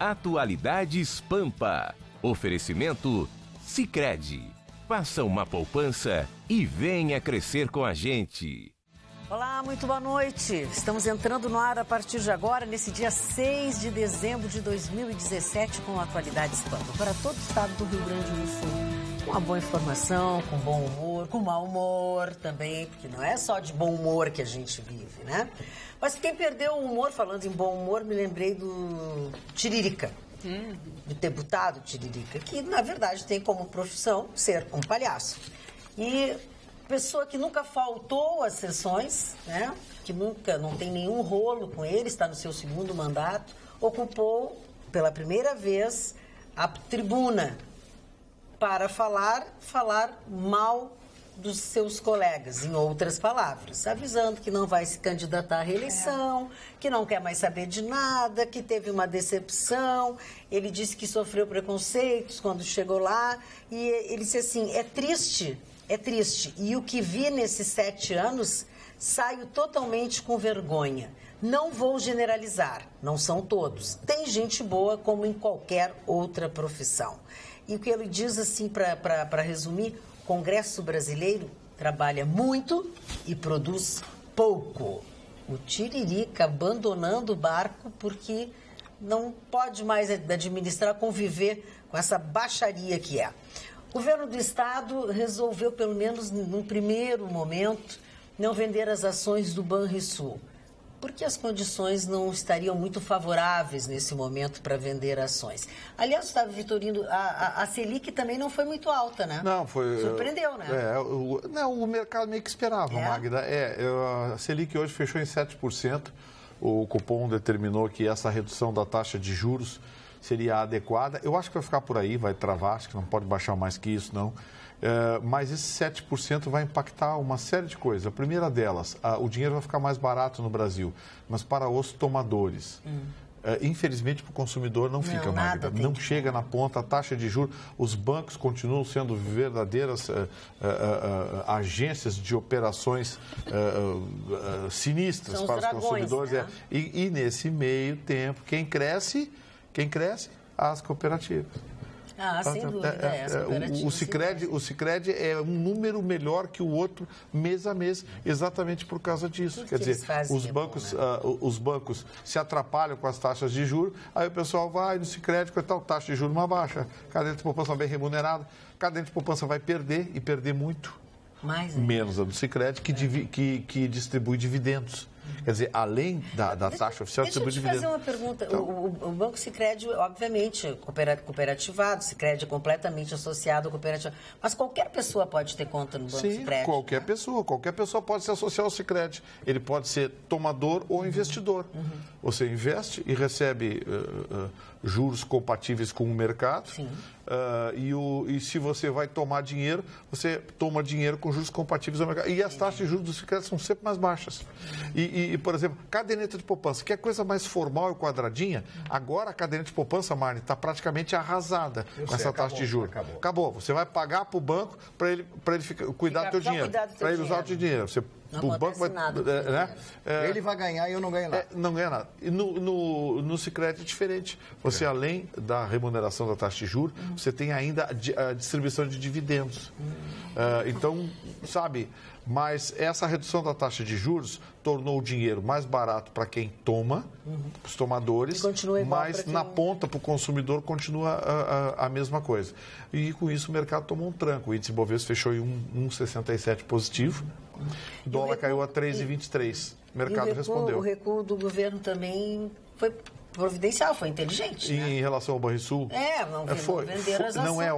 Atualidades Pampa. Oferecimento Sicredi. Faça uma poupança e venha crescer com a gente. Olá, muito boa noite. Estamos entrando no ar a partir de agora, nesse dia 6 de dezembro de 2017, com Atualidades Pampa, para todo o estado do Rio Grande do Sul. Com uma boa informação, com bom humor, com mau humor também, porque não é só de bom humor que a gente vive, né? Mas quem perdeu o humor, falando em bom humor, me lembrei do Tiririca, do deputado Tiririca, que na verdade tem como profissão ser um palhaço. E pessoa que nunca faltou às sessões, né? Que nunca, não tem nenhum rolo com ele, está no seu segundo mandato, ocupou pela primeira vez a tribuna para falar mal dos seus colegas, em outras palavras, avisando que não vai se candidatar à reeleição, que não quer mais saber de nada, que teve uma decepção. Ele disse que sofreu preconceitos quando chegou lá, e ele disse assim, é triste, e o que vi nesses 7 anos, saio totalmente com vergonha. Não vou generalizar, não são todos. Tem gente boa como em qualquer outra profissão. E o que ele diz, assim, para resumir, o Congresso brasileiro trabalha muito e produz pouco. O Tiririca abandonando o barco porque não pode mais administrar, conviver com essa baixaria que é. O governo do estado resolveu, pelo menos num primeiro momento, não vender as ações do Banrisul, porque as condições não estariam muito favoráveis nesse momento para vender ações. Aliás, Gustavo Vitorino, a Selic também não foi muito alta, né? Não, foi... Surpreendeu, né? O mercado meio que esperava, Magda. A Selic hoje fechou em 7%. O Copom determinou que essa redução da taxa de juros seria adequada. Eu acho que vai ficar por aí, vai travar, acho que não pode baixar mais que isso, não. Mas esse 7% vai impactar uma série de coisas. A primeira delas, o dinheiro vai ficar mais barato no Brasil, mas para os tomadores. Infelizmente, para o consumidor não fica, Magda. Não chega na ponta, a taxa de juros. Os bancos continuam sendo verdadeiras agências de operações sinistras São para os dragões, consumidores. Né? E nesse meio tempo, quem cresce? As cooperativas. Sem dúvida, o Sicredi é um número melhor que o outro mês a mês, exatamente por causa disso. Quer dizer, os bancos se atrapalham com as taxas de juros, aí o pessoal vai no Sicredi com tal taxa de juros mais baixa, caderneta de poupança bem remunerada, caderneta de poupança vai perder, e perder muito. Menos a do Sicredi, que distribui dividendos. Quer dizer, além da taxa oficial, distribui dividendos. Deixa eu te fazer uma pergunta. Então, o Banco Sicredi, obviamente, cooperativado, Sicredi é completamente associado ao cooperativo. Mas qualquer pessoa pode ter conta no Banco Sicredi? Sim, qualquer pessoa pode se associar ao Sicredi. Ele pode ser tomador ou investidor. Você investe e recebe juros compatíveis com o mercado. Sim. E se você vai tomar dinheiro, você toma dinheiro com juros compatíveis ao mercado. E as taxas de juros do Sicredi são sempre mais baixas. E, por exemplo, caderneta de poupança, que é coisa mais formal e quadradinha, agora a caderneta de poupança, Marne, está praticamente arrasada com essa taxa de juros. Acabou. Você vai pagar para o banco para ele cuidar do teu dinheiro. Para ele usar o teu dinheiro. O banco vai, ele vai ganhar e eu não ganho nada. Não ganha nada. E no Sicredi é diferente. Você, além da remuneração da taxa de juros, você tem ainda a distribuição de dividendos. Então, mas essa redução da taxa de juros tornou o dinheiro mais barato para quem toma, os tomadores, mas na ponta para o consumidor continua a mesma coisa. E com isso o mercado tomou um tranco. O índice Bovespa fechou em 1,67 positivo, o dólar caiu a 3,23. O mercado respondeu. O recuo do governo também foi providencial, foi inteligente. Em relação ao Banrisul? Não venderam as ações. Não é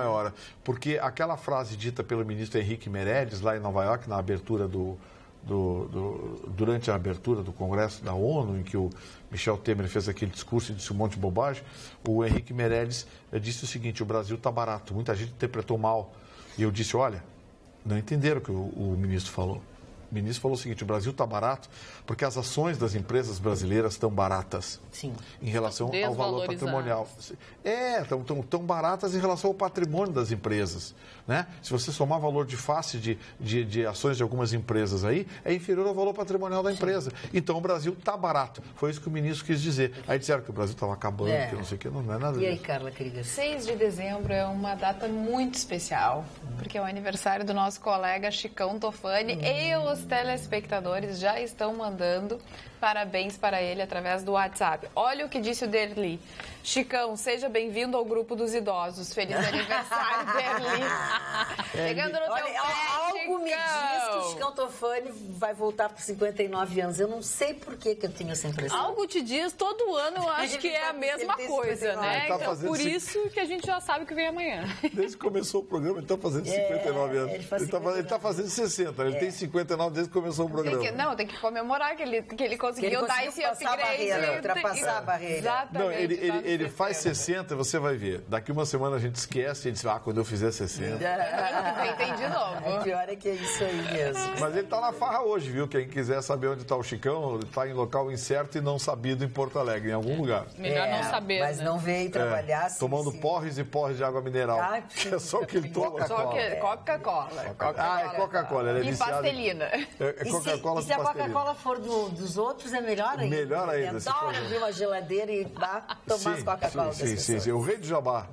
hora. Porque aquela frase dita pelo ministro Henrique Meirelles, lá em Nova York, na abertura durante a abertura do Congresso da ONU, em que o Michel Temer fez aquele discurso e disse um monte de bobagem, o Henrique Meirelles disse o seguinte: o Brasil está barato. Muita gente interpretou mal. E eu disse, olha, não entenderam o que o ministro falou. ministro falou o seguinte, o Brasil está barato porque as ações das empresas brasileiras estão baratas. Sim. Em relação ao valor patrimonial. Estão baratas em relação ao patrimônio das empresas. Né? Se você somar valor de face de ações de algumas empresas aí, é inferior ao valor patrimonial da empresa. Então o Brasil está barato. Foi isso que o ministro quis dizer. Aí disseram que o Brasil estava acabando, que não sei o que, não é nada disso. E aí, Carla Krieger? 6 de dezembro é uma data muito especial, porque é o aniversário do nosso colega Chicão Tofani e os telespectadores já estão mandando parabéns para ele através do WhatsApp. Olha o que disse o Derli. Chicão, seja bem-vindo ao grupo dos idosos. Feliz aniversário, Derli. Chegando no teu pé, algo me diz que o Chicão Tofani vai voltar por 59 anos. Eu não sei por que eu tenho essa impressão. Algo te diz, todo ano eu acho que é a mesma coisa, né? Então, por isso que a gente já sabe que vem amanhã. Desde que começou o programa, ele está fazendo 59 anos. Ele está fazendo 60, ele tem 59 desde que começou o programa. Tem que comemorar que ele conseguiu dar esse upgrade. Ultrapassar a barreira. Exatamente. Ele faz 60, você vai ver. Daqui uma semana a gente esquece e diz, quando eu fizer 60. Vem de novo. O pior é que é isso aí mesmo. Mas ele está na farra hoje, viu? Quem quiser saber onde está o Chicão, ele está em local incerto e não sabido em Porto Alegre, em algum lugar. Melhor não saber, mas não veio trabalhar. Tomando porres e porres de água mineral. Que é só o que ele toma. Coca-Cola. É Coca-Cola. Ele é E viciado. Pastelina. É Coca-Cola e se a Coca-Cola for dos outros, é melhor ainda. Melhor ainda. Adoro abrir uma geladeira e tomar as Coca-Cola. Sim. O rei do jabá.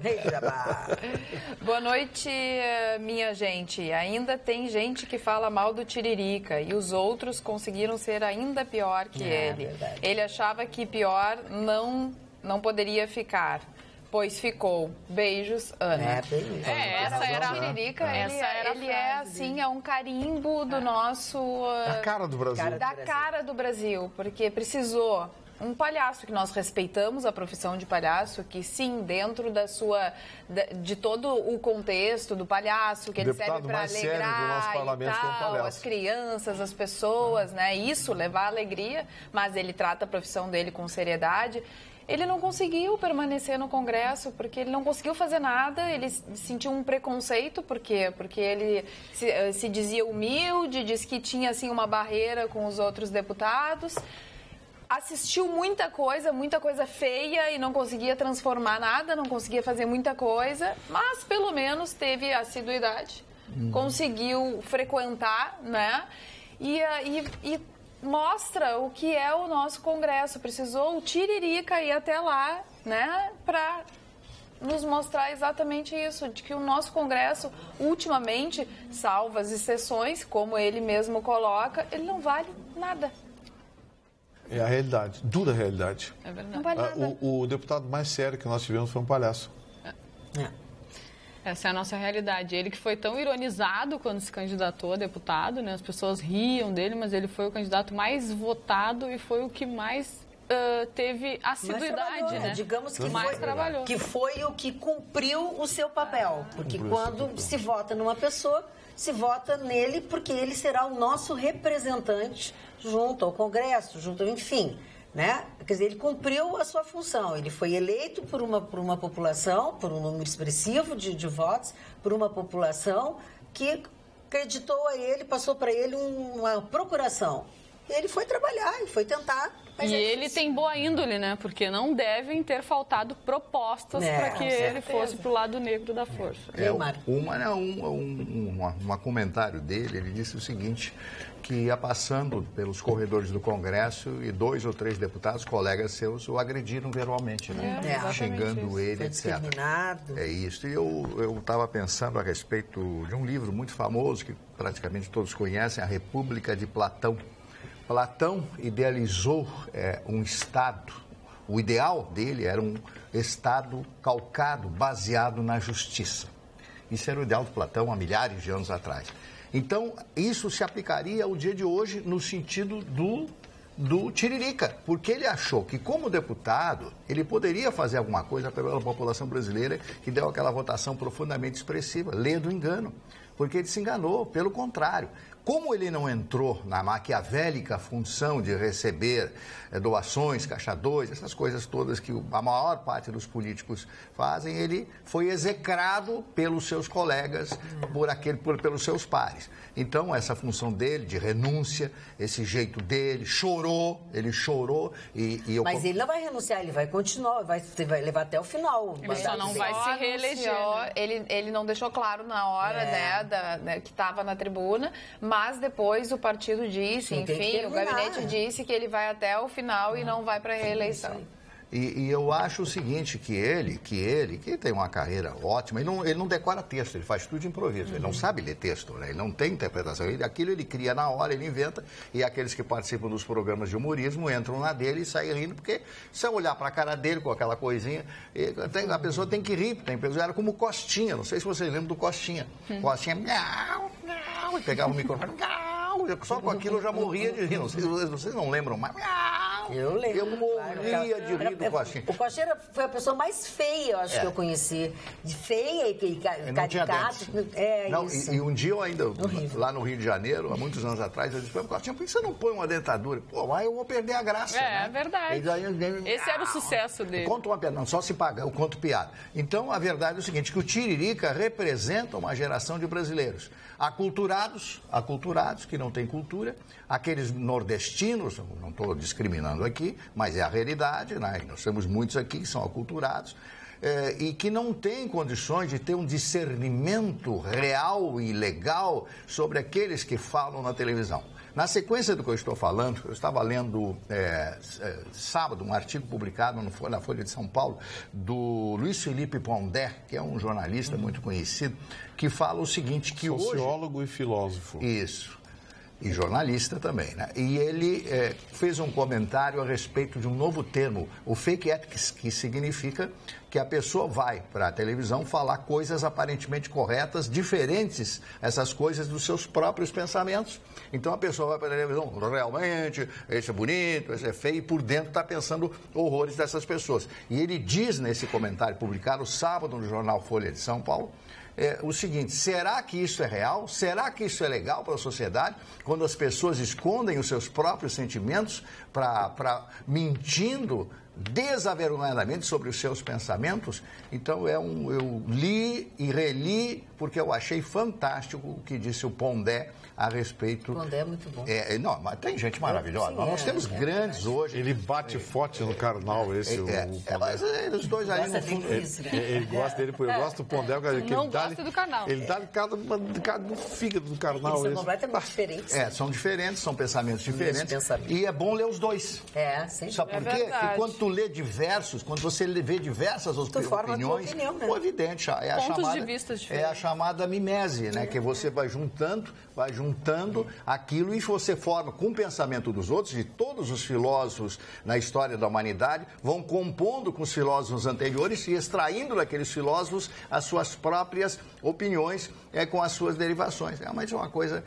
Boa noite, minha gente. Ainda tem gente que fala mal do Tiririca e os outros conseguiram ser ainda pior que ele. Verdade. Ele achava que pior não poderia ficar. Pois ficou. Beijos, Ana. Essa era o Tiririca, ele é assim, dele. é um carimbo do nosso... Da cara do Brasil. Da cara do Brasil, porque precisou um palhaço, que nós respeitamos a profissão de palhaço, que sim, dentro de todo o contexto do palhaço, que ele serve para alegrar e tal, as crianças, as pessoas, né? Isso, levar alegria, mas ele trata a profissão dele com seriedade. Ele não conseguiu permanecer no Congresso, porque ele não conseguiu fazer nada, ele sentiu um preconceito, por quê? Porque ele se dizia humilde, disse que tinha assim, uma barreira com os outros deputados, assistiu muita coisa feia e não conseguia transformar nada, não conseguia fazer muita coisa, mas pelo menos teve assiduidade, conseguiu frequentar, né? E mostra o que é o nosso Congresso. Precisou o Tiririca ir até lá, né, para nos mostrar exatamente isso, de que o nosso Congresso, ultimamente, salvo as exceções, como ele mesmo coloca, ele não vale nada. É a realidade, dura realidade. É verdade. Não vale nada. O deputado mais sério que nós tivemos foi um palhaço. Essa é a nossa realidade. Ele que foi tão ironizado quando se candidatou a deputado, né? As pessoas riam dele, mas ele foi o candidato mais votado e foi o que mais teve assiduidade, né? Digamos que mais trabalhou. Que foi o que cumpriu o seu papel. Porque quando se vota numa pessoa, se vota nele porque ele será o nosso representante junto ao Congresso, enfim... Né? Quer dizer, ele cumpriu a sua função, ele foi eleito por uma população, por um número expressivo de votos, por uma população que acreditou a ele, passou para ele uma procuração. E ele foi trabalhar, ele foi tentar. E ele tem boa índole, né? Porque não devem ter faltado propostas para que ele fosse para o lado negro da força. Um comentário dele, ele disse o seguinte, que ia passando pelos corredores do Congresso e 2 ou 3 deputados, colegas seus, o agrediram verbalmente, né? Xingando ele, foi etc. discriminado. É isso. E eu estava pensando a respeito de um livro muito famoso, que praticamente todos conhecem, A República de Platão. Platão idealizou um Estado. O ideal dele era um Estado calcado, baseado na justiça. Isso era o ideal de Platão há milhares de anos atrás. Então, isso se aplicaria ao dia de hoje no sentido do Tiririca, porque ele achou que, como deputado, ele poderia fazer alguma coisa pela população brasileira que deu aquela votação profundamente expressiva, lê do engano, porque ele se enganou, pelo contrário. Como ele não entrou na maquiavélica função de receber doações, caixa 2, essas coisas todas que a maior parte dos políticos fazem, ele foi execrado pelos seus colegas, pelos seus pares. Então, essa função dele, de renúncia, esse jeito dele, ele chorou Mas ele não vai renunciar, ele vai continuar, vai levar até o final. Ele só não vai se reeleger. Ele não deixou claro na hora, que estava na tribuna, mas depois o partido disse, enfim, o gabinete disse que ele vai até o final e não vai para a reeleição. E eu acho o seguinte, que ele tem uma carreira ótima, ele não decora texto, ele faz tudo de improviso, ele não sabe ler texto, né? Ele não tem interpretação, aquilo ele cria na hora, ele inventa, e aqueles que participam dos programas de humorismo entram na dele e saem rindo, porque se eu olhar para a cara dele com aquela coisinha, a pessoa tem que rir, era como Costinha, não sei se vocês lembram do Costinha. Costinha, e pegava o microfone, só com aquilo eu já morria de rir, vocês não lembram mais? Eu lembro. Eu morria de rir do Costinha. O Costinha foi a pessoa mais feia, eu acho, que eu conheci. De feia e caricato. Isso. E um dia eu ainda, lá no Rio de Janeiro, há muitos anos atrás, eu disse, Costinha, por que você não põe uma dentadura? Pô, aí eu vou perder a graça. É verdade. Esse era o sucesso dele. Conta uma piada, não, só se paga, eu conto piada. Então, a verdade é o seguinte, que o Tiririca representa uma geração de brasileiros aculturados, que não têm cultura, aqueles nordestinos, não estou discriminando aqui, mas é a realidade, né? Nós temos muitos aqui que são aculturados, e que não têm condições de ter um discernimento real e legal sobre aqueles que falam na televisão. Na sequência do que eu estou falando, eu estava lendo sábado um artigo publicado na Folha de São Paulo do Luiz Felipe Pondé, que é um jornalista muito conhecido, que fala o seguinte, que sociólogo e filósofo. Isso. E jornalista também, né? E ele fez um comentário a respeito de um novo termo, o fake ethics, que significa que a pessoa vai para a televisão falar coisas aparentemente corretas, diferentes, essas coisas dos seus próprios pensamentos. Então a pessoa vai para a televisão, realmente, esse é bonito, esse é feio, e por dentro está pensando horrores dessas pessoas. E ele diz nesse comentário publicado sábado no jornal Folha de São Paulo, o seguinte, será que isso é real? Será que isso é legal para a sociedade? Quando as pessoas escondem os seus próprios sentimentos mentindo desavergonhadamente sobre os seus pensamentos? Então, eu li e reli, porque eu achei fantástico o que disse o Pondé a respeito... O Pondé é muito bom. Não, mas tem gente maravilhosa. Nós temos grandes hoje. Ele bate forte no carnal, mas os dois aí no fundo... Ele gosta dele, eu gosto do Pondé. Não gosta do carnal. Ele dá no fígado do carnal. Eles são completamente diferentes. São diferentes, são pensamentos diferentes. E é bom ler os dois. Sim. Sabe por quê? Porque quando tu lê quando você vê diversas opiniões, né? é evidente, é a chamada mimese, né? Que você vai juntando aquilo e você forma com o pensamento dos outros, de todos os filósofos na história da humanidade, vão compondo com os filósofos anteriores e extraindo daqueles filósofos as suas próprias opiniões com as suas derivações. Realmente é uma coisa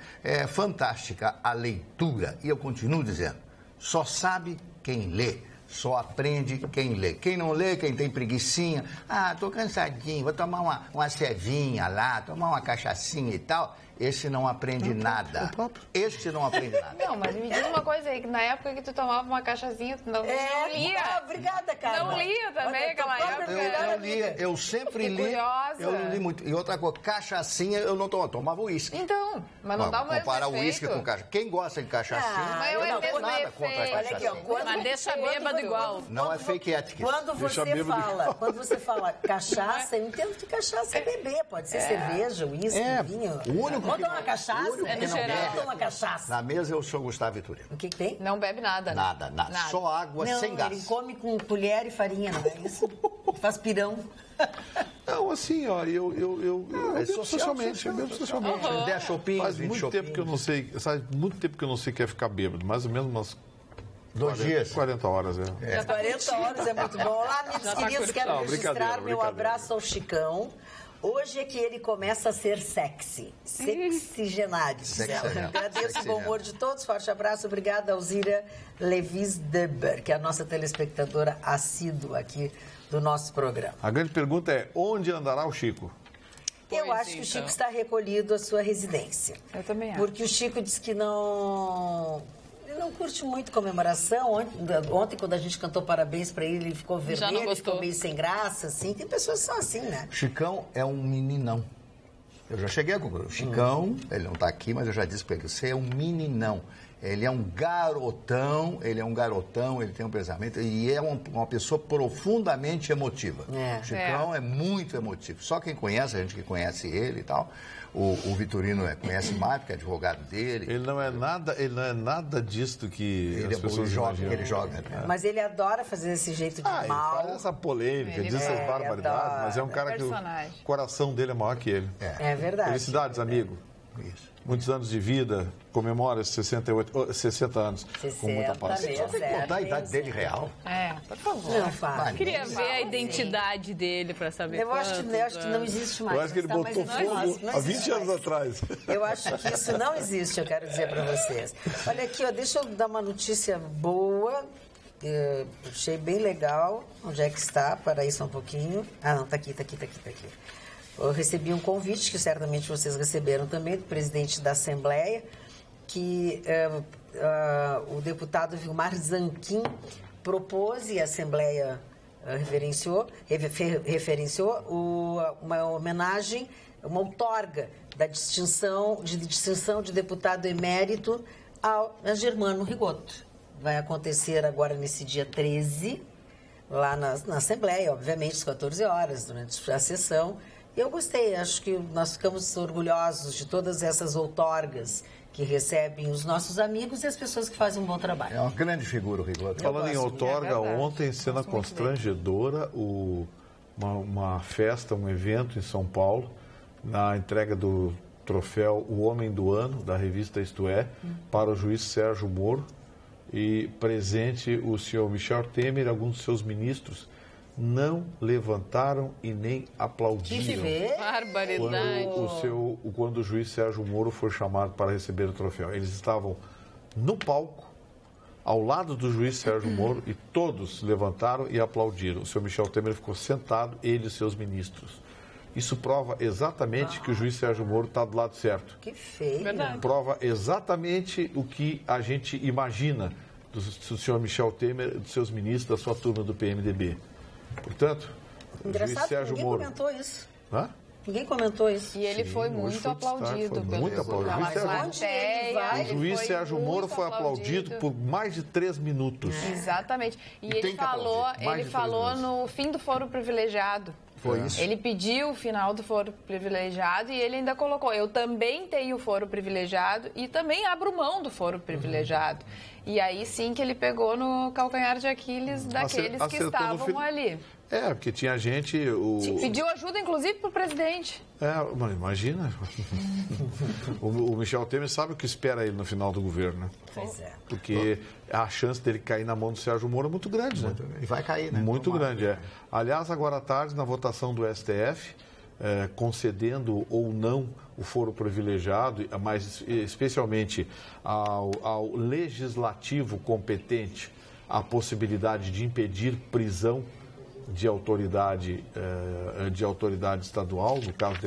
fantástica a leitura. E eu continuo dizendo, só sabe quem lê. Só aprende quem lê. Quem não lê, quem tem preguicinha, tô cansadinho, vou tomar uma cevinha lá, tomar uma cachaçinha e tal. Esse não aprende nada. Este não aprende nada. Não, mas me diz uma coisa aí, que na época que tu tomava uma cachaçinha, tu não lia. Obrigada, cara. Não lia também aquela época. Eu lia, eu sempre li. Curiosa. Eu li muito. E outra coisa, cachaçinha eu não tomava, tomava uísque. Então, mas não dá o mesmo comparar efeito. uísque com cachaça. Quem gosta de cachaçinha, mas eu não tenho nada efeito. contra a cachaça. Mas deixa bêbado igual. Não é fake ethics. Quando você fala cachaça, eu entendo que cachaça é beber. Pode ser cerveja, uísque, vinho. O único Quando uma cachaça, no geral. Toma cachaça. Na mesa eu sou Gustavo Vitorino. O que tem? Não bebe nada. Nada. Só água sem gás. Ele come com colher e farinha, não é isso? Faz pirão. Não, assim, ó, eu bebo socialmente. Deixa o pinho, faz muito tempo que eu não sei, o que é ficar bêbado, mais ou menos umas 2 dias. 40 horas, 40 horas é muito bom. Olá, amigos queridos, quero registrar meu abraço ao Chicão. Hoje é que ele começa a ser sexy, sexigenário. Agradeço o bom humor de todos, forte abraço, obrigada, Alzira Levis-Deber, que é a nossa telespectadora assídua aqui do nosso programa. A grande pergunta é, onde andará o Chico? depois. Eu acho que o Chico está recolhido à sua residência. Eu também acho. Porque o Chico disse que não curte muito comemoração. Ontem, quando a gente cantou parabéns para ele ficou vermelho, ele ficou meio sem graça, assim. Tem pessoas que são assim, né? Chicão é um meninão. Eu já cheguei a concluir. O Chicão, ele não está aqui, mas eu já disse para ele, você é um meninão. Ele é um garotão, ele tem um pensamento e é uma pessoa profundamente emotiva. O Chicão é muito emotivo. Só quem conhece, a gente que conhece ele e tal, o Vitorino conhece mais, porque é advogado dele. Ele não é nada disso que as pessoas imaginam. Ele joga. Né? Mas ele adora fazer esse jeito de mal. Ele faz essa polêmica, diz essas barbaridades, mas é um cara que o coração dele é maior que ele. É verdade. Felicidades, amigo. Isso. Muitos anos de vida, comemora 60 anos 60, com muita paz. Você tem que contar a idade dele real. Por favor. Não fala. Eu queria ver a identidade dele para saber eu acho que não existe mais. Eu acho que ele botou fogo há 20 anos atrás. Eu acho que isso não existe, eu quero dizer para vocês. Olha aqui, deixa eu dar uma notícia boa. Achei bem legal. Onde é que está? Para isso um pouquinho. Ah, não, está aqui. Eu recebi um convite, que certamente vocês receberam também, do presidente da Assembleia, que o deputado Vilmar Zanquim propôs e a Assembleia referenciou uma homenagem, uma outorga da distinção de deputado emérito a Germano Rigoto. Vai acontecer agora nesse dia 13, lá na Assembleia, obviamente, às 14 horas, durante a sessão. Eu gostei, acho que nós ficamos orgulhosos de todas essas outorgas que recebem os nossos amigos e as pessoas que fazem um bom trabalho. É uma grande figura o Rigoto. Falando em outorga, ontem, cena constrangedora, uma festa, um evento em São Paulo, na entrega do troféu O Homem do Ano, da revista Isto É, para o juiz Sérgio Moro, e presente o senhor Michel Temer e alguns dos seus ministros, não levantaram e nem aplaudiram. Barbaridade. Quando o juiz Sérgio Moro foi chamado para receber o troféu. Eles estavam no palco, ao lado do juiz Sérgio Moro, e todos levantaram e aplaudiram. O senhor Michel Temer ficou sentado, ele e os seus ministros. Isso prova exatamente que o juiz Sérgio Moro está do lado certo. Que feio. Verdade. Prova exatamente o que a gente imagina do senhor Michel Temer, dos seus ministros, da sua turma do PMDB. Portanto, o juiz Sérgio Moro... Ninguém comentou isso. Hã? Ninguém comentou isso. E ele foi muito aplaudido. O juiz Sérgio Moro foi aplaudido por mais de 3 minutos. Exatamente. E ele falou no fim do foro privilegiado. Foi isso. Ele pediu o final do foro privilegiado e ele ainda colocou, eu também tenho foro privilegiado e também abro mão do foro privilegiado. E aí sim que ele pegou no calcanhar de Aquiles daqueles que estavam ali. Porque tinha gente... Pediu ajuda, inclusive, para o presidente. Mas imagina. O Michel Temer sabe o que espera ele no final do governo, né? Pois é. Porque a chance dele cair na mão do Sérgio Moro é muito grande, né? E vai cair, né? Muito grande, Aliás, agora à tarde, na votação do STF, concedendo ou não o foro privilegiado, mas especialmente ao legislativo competente a possibilidade de impedir prisão de autoridade estadual, no caso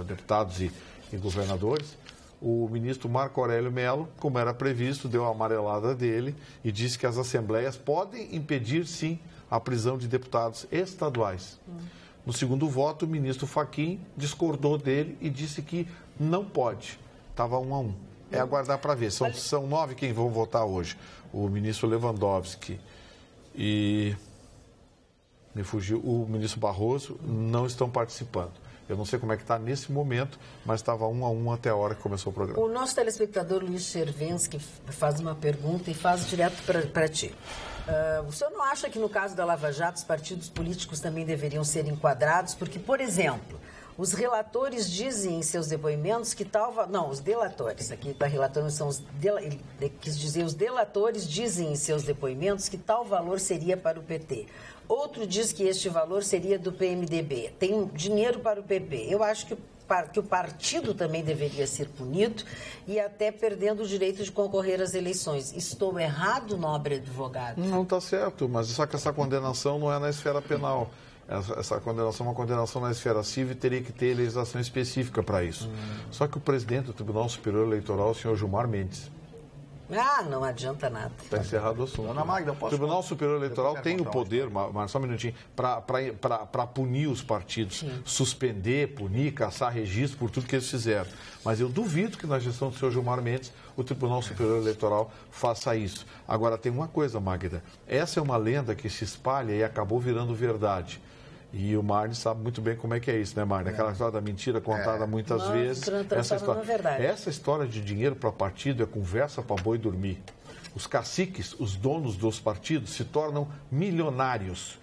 deputados e governadores, o ministro Marco Aurélio Mello, como era previsto, deu a amarelada dele e disse que as assembleias podem impedir, sim, a prisão de deputados estaduais. No segundo voto, o ministro Fachin discordou dele e disse que não pode. Estava 1-1. É aguardar para ver. São 9 quem vão votar hoje. O ministro Lewandowski e... Me fugiu, o ministro Barroso não estão participando. Eu não sei como é que está nesse momento, mas estava 1-1 até a hora que começou o programa. O nosso telespectador Luiz Chervensky faz uma pergunta e faz direto para ti. O senhor não acha que no caso da Lava Jato os partidos políticos também deveriam ser enquadrados? Porque, por exemplo, os relatores dizem em seus depoimentos que tal... Não, os delatores, aqui para relator são os... Quis dizer, os delatores dizem em seus depoimentos que tal valor seria para o PT. Outro diz que este valor seria do PMDB. Tem dinheiro para o PP. Eu acho que o partido também deveria ser punido e até perdendo o direito de concorrer às eleições. Estou errado, nobre advogado? Não está certo, mas só que essa condenação não é na esfera penal. Essa condenação é uma condenação na esfera civil e teria que ter legislação específica para isso. Só que o presidente do Tribunal Superior Eleitoral, o senhor Gilmar Mendes... não adianta nada. Está encerrado o assunto. Dona Magda, o Tribunal Superior Eleitoral tem o poder, mas só um minutinho, para punir os partidos, suspender, punir, caçar registro por tudo que eles fizeram. Mas eu duvido que na gestão do senhor Gilmar Mendes o Tribunal Superior Eleitoral faça isso. Agora, tem uma coisa, Magda. Essa é uma lenda que se espalha e acabou virando verdade. E o Marne sabe muito bem como é que é isso, né, Marne? Aquela história da mentira contada muitas vezes. Essa história de dinheiro para partido é conversa para boi dormir. Os caciques, os donos dos partidos, se tornam milionários.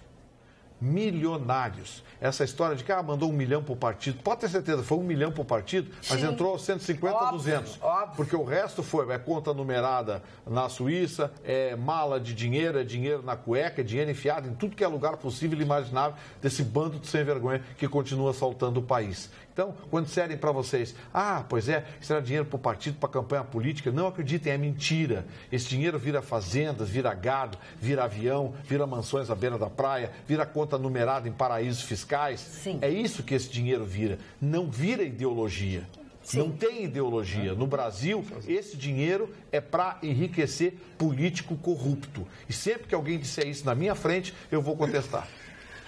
Milionários. Essa história de que mandou 1 milhão para o partido, pode ter certeza, foi 1 milhão para o partido, mas entrou 150, 200. Óbvio. Porque o resto é conta numerada na Suíça, é mala de dinheiro, é dinheiro na cueca, é dinheiro enfiado em tudo que é lugar possível e imaginável desse bando de sem vergonha que continua assaltando o país. Então, quando disserem para vocês, pois é, isso era dinheiro para o partido, para a campanha política, não acreditem, é mentira. Esse dinheiro vira fazendas, vira gado, vira avião, vira mansões à beira da praia, vira conta numerada em paraísos fiscais. Sim. É isso que esse dinheiro vira. Não vira ideologia. Sim. Não tem ideologia. No Brasil, esse dinheiro é para enriquecer político corrupto. E sempre que alguém disser isso na minha frente, eu vou contestar.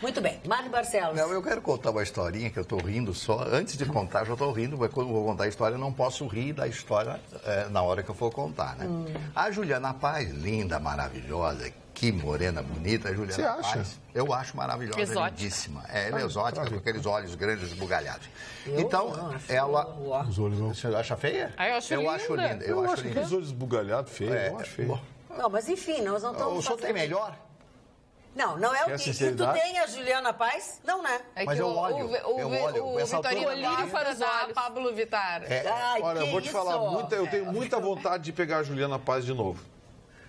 Muito bem. Marne Barcelos. Não, eu quero contar uma historinha que eu estou rindo só. Antes de contar, já estou rindo, mas quando eu vou contar a história, eu não posso rir da história na hora que eu for contar, né? A Juliana Paz, linda, maravilhosa, que morena bonita, a Juliana Você acha? Paz. Eu acho maravilhosa, exótica. Lindíssima. Ela é exótica, com aqueles olhos grandes esbugalhados. Então, ela... Os olhos não. Você acha feia? Eu acho linda. Eu acho linda. Os olhos esbugalhados, feio. Eu acho feio. Não, mas enfim, nós não estamos O senhor tem melhor? Não é o que tu tem a Juliana Paz? Não, né? Mas eu olho. O Vitorino para usar Pablo Vittar. Olha, eu vou te falar, eu tenho muita vontade de pegar a Juliana Paz de novo.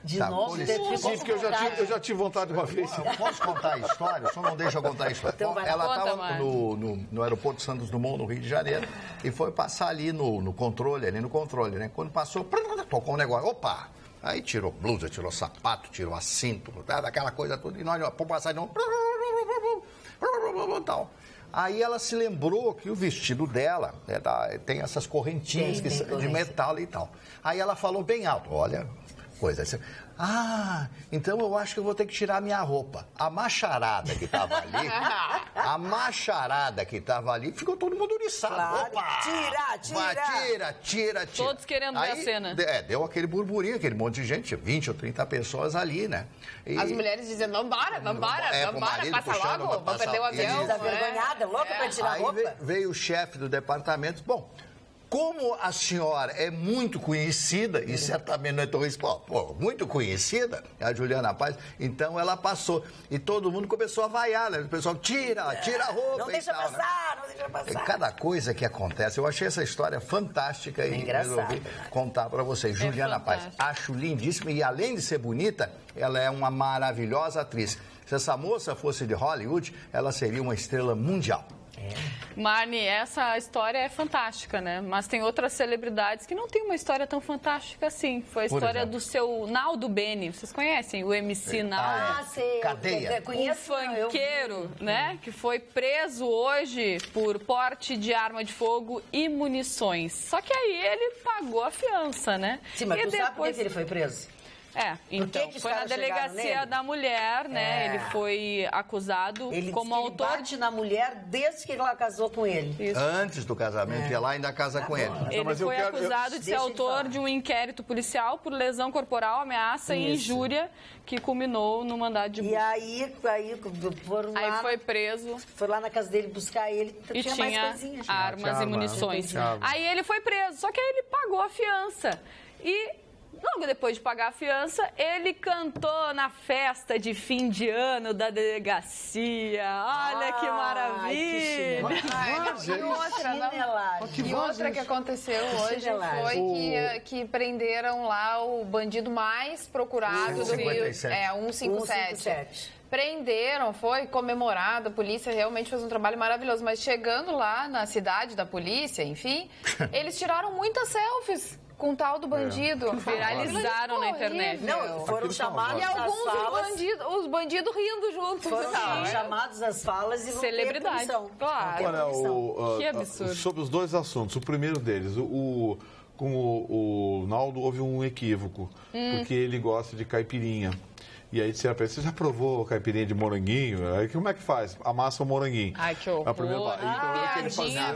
De novo? Sim, porque eu já tive vontade uma vez. Posso contar a história? O senhor não deixa eu contar a história. Então ela estava no aeroporto Santos Dumont, no Rio de Janeiro, e foi passar ali no controle, né? Quando passou, tocou um negócio. Opa! Aí tirou blusa, tirou sapato, tirou cinto, aquela coisa toda. E nós, por passar de novo, tal. Aí ela se lembrou que o vestido dela tem essas correntinhas de metal e tal. Aí ela falou bem alto, olha, coisa assim. Então eu acho que eu vou ter que tirar minha roupa. A macharada que estava ali, ficou todo mundo oriçado. Claro. Opa! Tira. Todos querendo ver a cena. Deu aquele burburinho, aquele monte de gente, 20 ou 30 pessoas ali, né? As mulheres dizendo, vambora, passa logo, vou perder o avião. Desavergonhada, louca pra tirar a roupa. Aí veio o chefe do departamento, como a senhora é muito conhecida, e certamente não é tão muito conhecida, a Juliana Paz, então ela passou. E todo mundo começou a vaiar, né? O pessoal, tira a roupa. Não deixa passar, né? Não deixa passar. Cada coisa que acontece, eu achei essa história fantástica e resolvi contar para vocês. Juliana Paz, acho lindíssima e além de ser bonita, ela é uma maravilhosa atriz. Se essa moça fosse de Hollywood, ela seria uma estrela mundial. Marne, essa história é fantástica, né? Mas tem outras celebridades que não tem uma história tão fantástica assim. Foi a história do seu Naldo Bene. Vocês conhecem o MC Naldo? Sei. Cadeia. Um funkeiro, né? Que foi preso hoje por porte de arma de fogo e munições. Só que aí ele pagou a fiança, né? Sim, mas tu sabe por que ele foi preso? Então, foi na delegacia da mulher, né? Ele foi acusado como autor... Ele bate na mulher desde que ela casou com ele. Isso. Antes do casamento, e ela ainda casa com ele. Ele foi acusado de ser autor de um inquérito policial por lesão corporal, ameaça e injúria, que culminou no mandado de busca. E aí foram lá... Aí foi preso. Foi lá na casa dele buscar ele, e tinha mais coisinhas. Armas e munições. Tinha. Aí ele foi preso, só que aí ele pagou a fiança. E... logo depois de pagar a fiança, ele cantou na festa de fim de ano da delegacia. Olha que maravilha! E outra que aconteceu hoje foi que prenderam lá o bandido mais procurado do Rio. 157. Prenderam, foi comemorado, a polícia realmente fez um trabalho maravilhoso. Mas chegando lá na cidade da polícia, enfim, eles tiraram muitas selfies com o tal do bandido. Viralizaram na internet. Não, foram chamados E às alguns falas. os bandidos rindo junto. Foram chamados às falas e não Celebridade. teve punição. Claro. Olha, Que absurdo. sobre os dois assuntos. O primeiro deles, com o Naldo houve um equívoco, porque ele gosta de caipirinha. E aí disseram pra ele, você já provou caipirinha de moranguinho? Aí como é que faz? Amassa o moranguinho. Ai, que horror. A primeira... Então, ele fazia...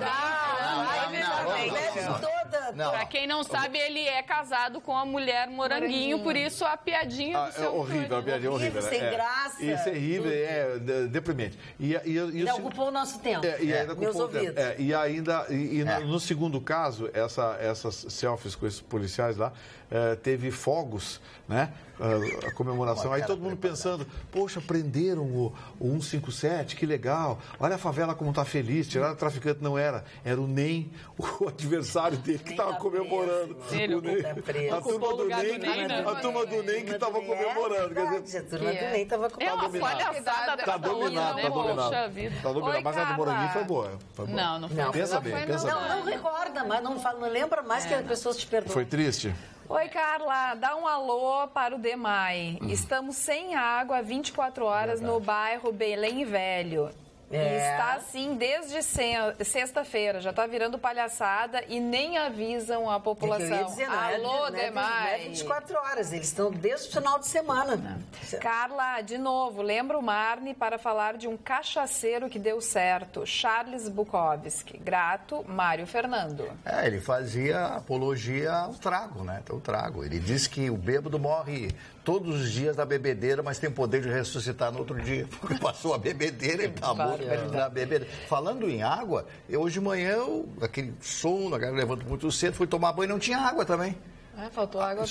Pra quem não sabe, ele é casado com a mulher moranguinho, por isso a piadinha do seu horrível, a piadinha horrível. Sem graça. Isso é horrível, deprimente. Ainda ocupou o nosso tempo. Meus ouvidos. No segundo caso, essas selfies com esses policiais lá, teve fogos, né? A comemoração. Aí todo mundo pensando, poxa, prenderam o 157, que legal. Olha a favela como tá feliz. Tiraram o traficante, não era. Era o NEM, o adversário dele, que estava comemorando. A turma do NEM que estava comemorando. A turma do NEM estava comemorando. É uma palhaçada. Tá dominado, tá dominado. Poxa vida. Tá dominado. Mas a do Moranguinho foi boa. Não foi. Pensa bem. Não recorda, mas não lembra mais que as pessoas te perdoam. Foi triste? Oi, Carla, dá um alô para o Demai. Estamos sem água há 24 horas no bairro Belém Velho. E está assim desde sexta-feira. Já está virando palhaçada e nem avisam a população. Alô, Demai. Não é 24 horas, eles estão desde o final de semana. Carla, de novo, lembra o Marne para falar de um cachaceiro que deu certo. Charles Bukowski. Grato, Mário Fernando. Ele fazia apologia ao trago, né? Então, o trago. Ele diz que o bêbado morre todos os dias da bebedeira, mas tem poder de ressuscitar no outro dia. Porque passou a bebedeira e tá morto da bebedeira. Falando em água, hoje de manhã, aquele sono, a galera levantou muito cedo, fui tomar banho e não tinha água também. Faltou água.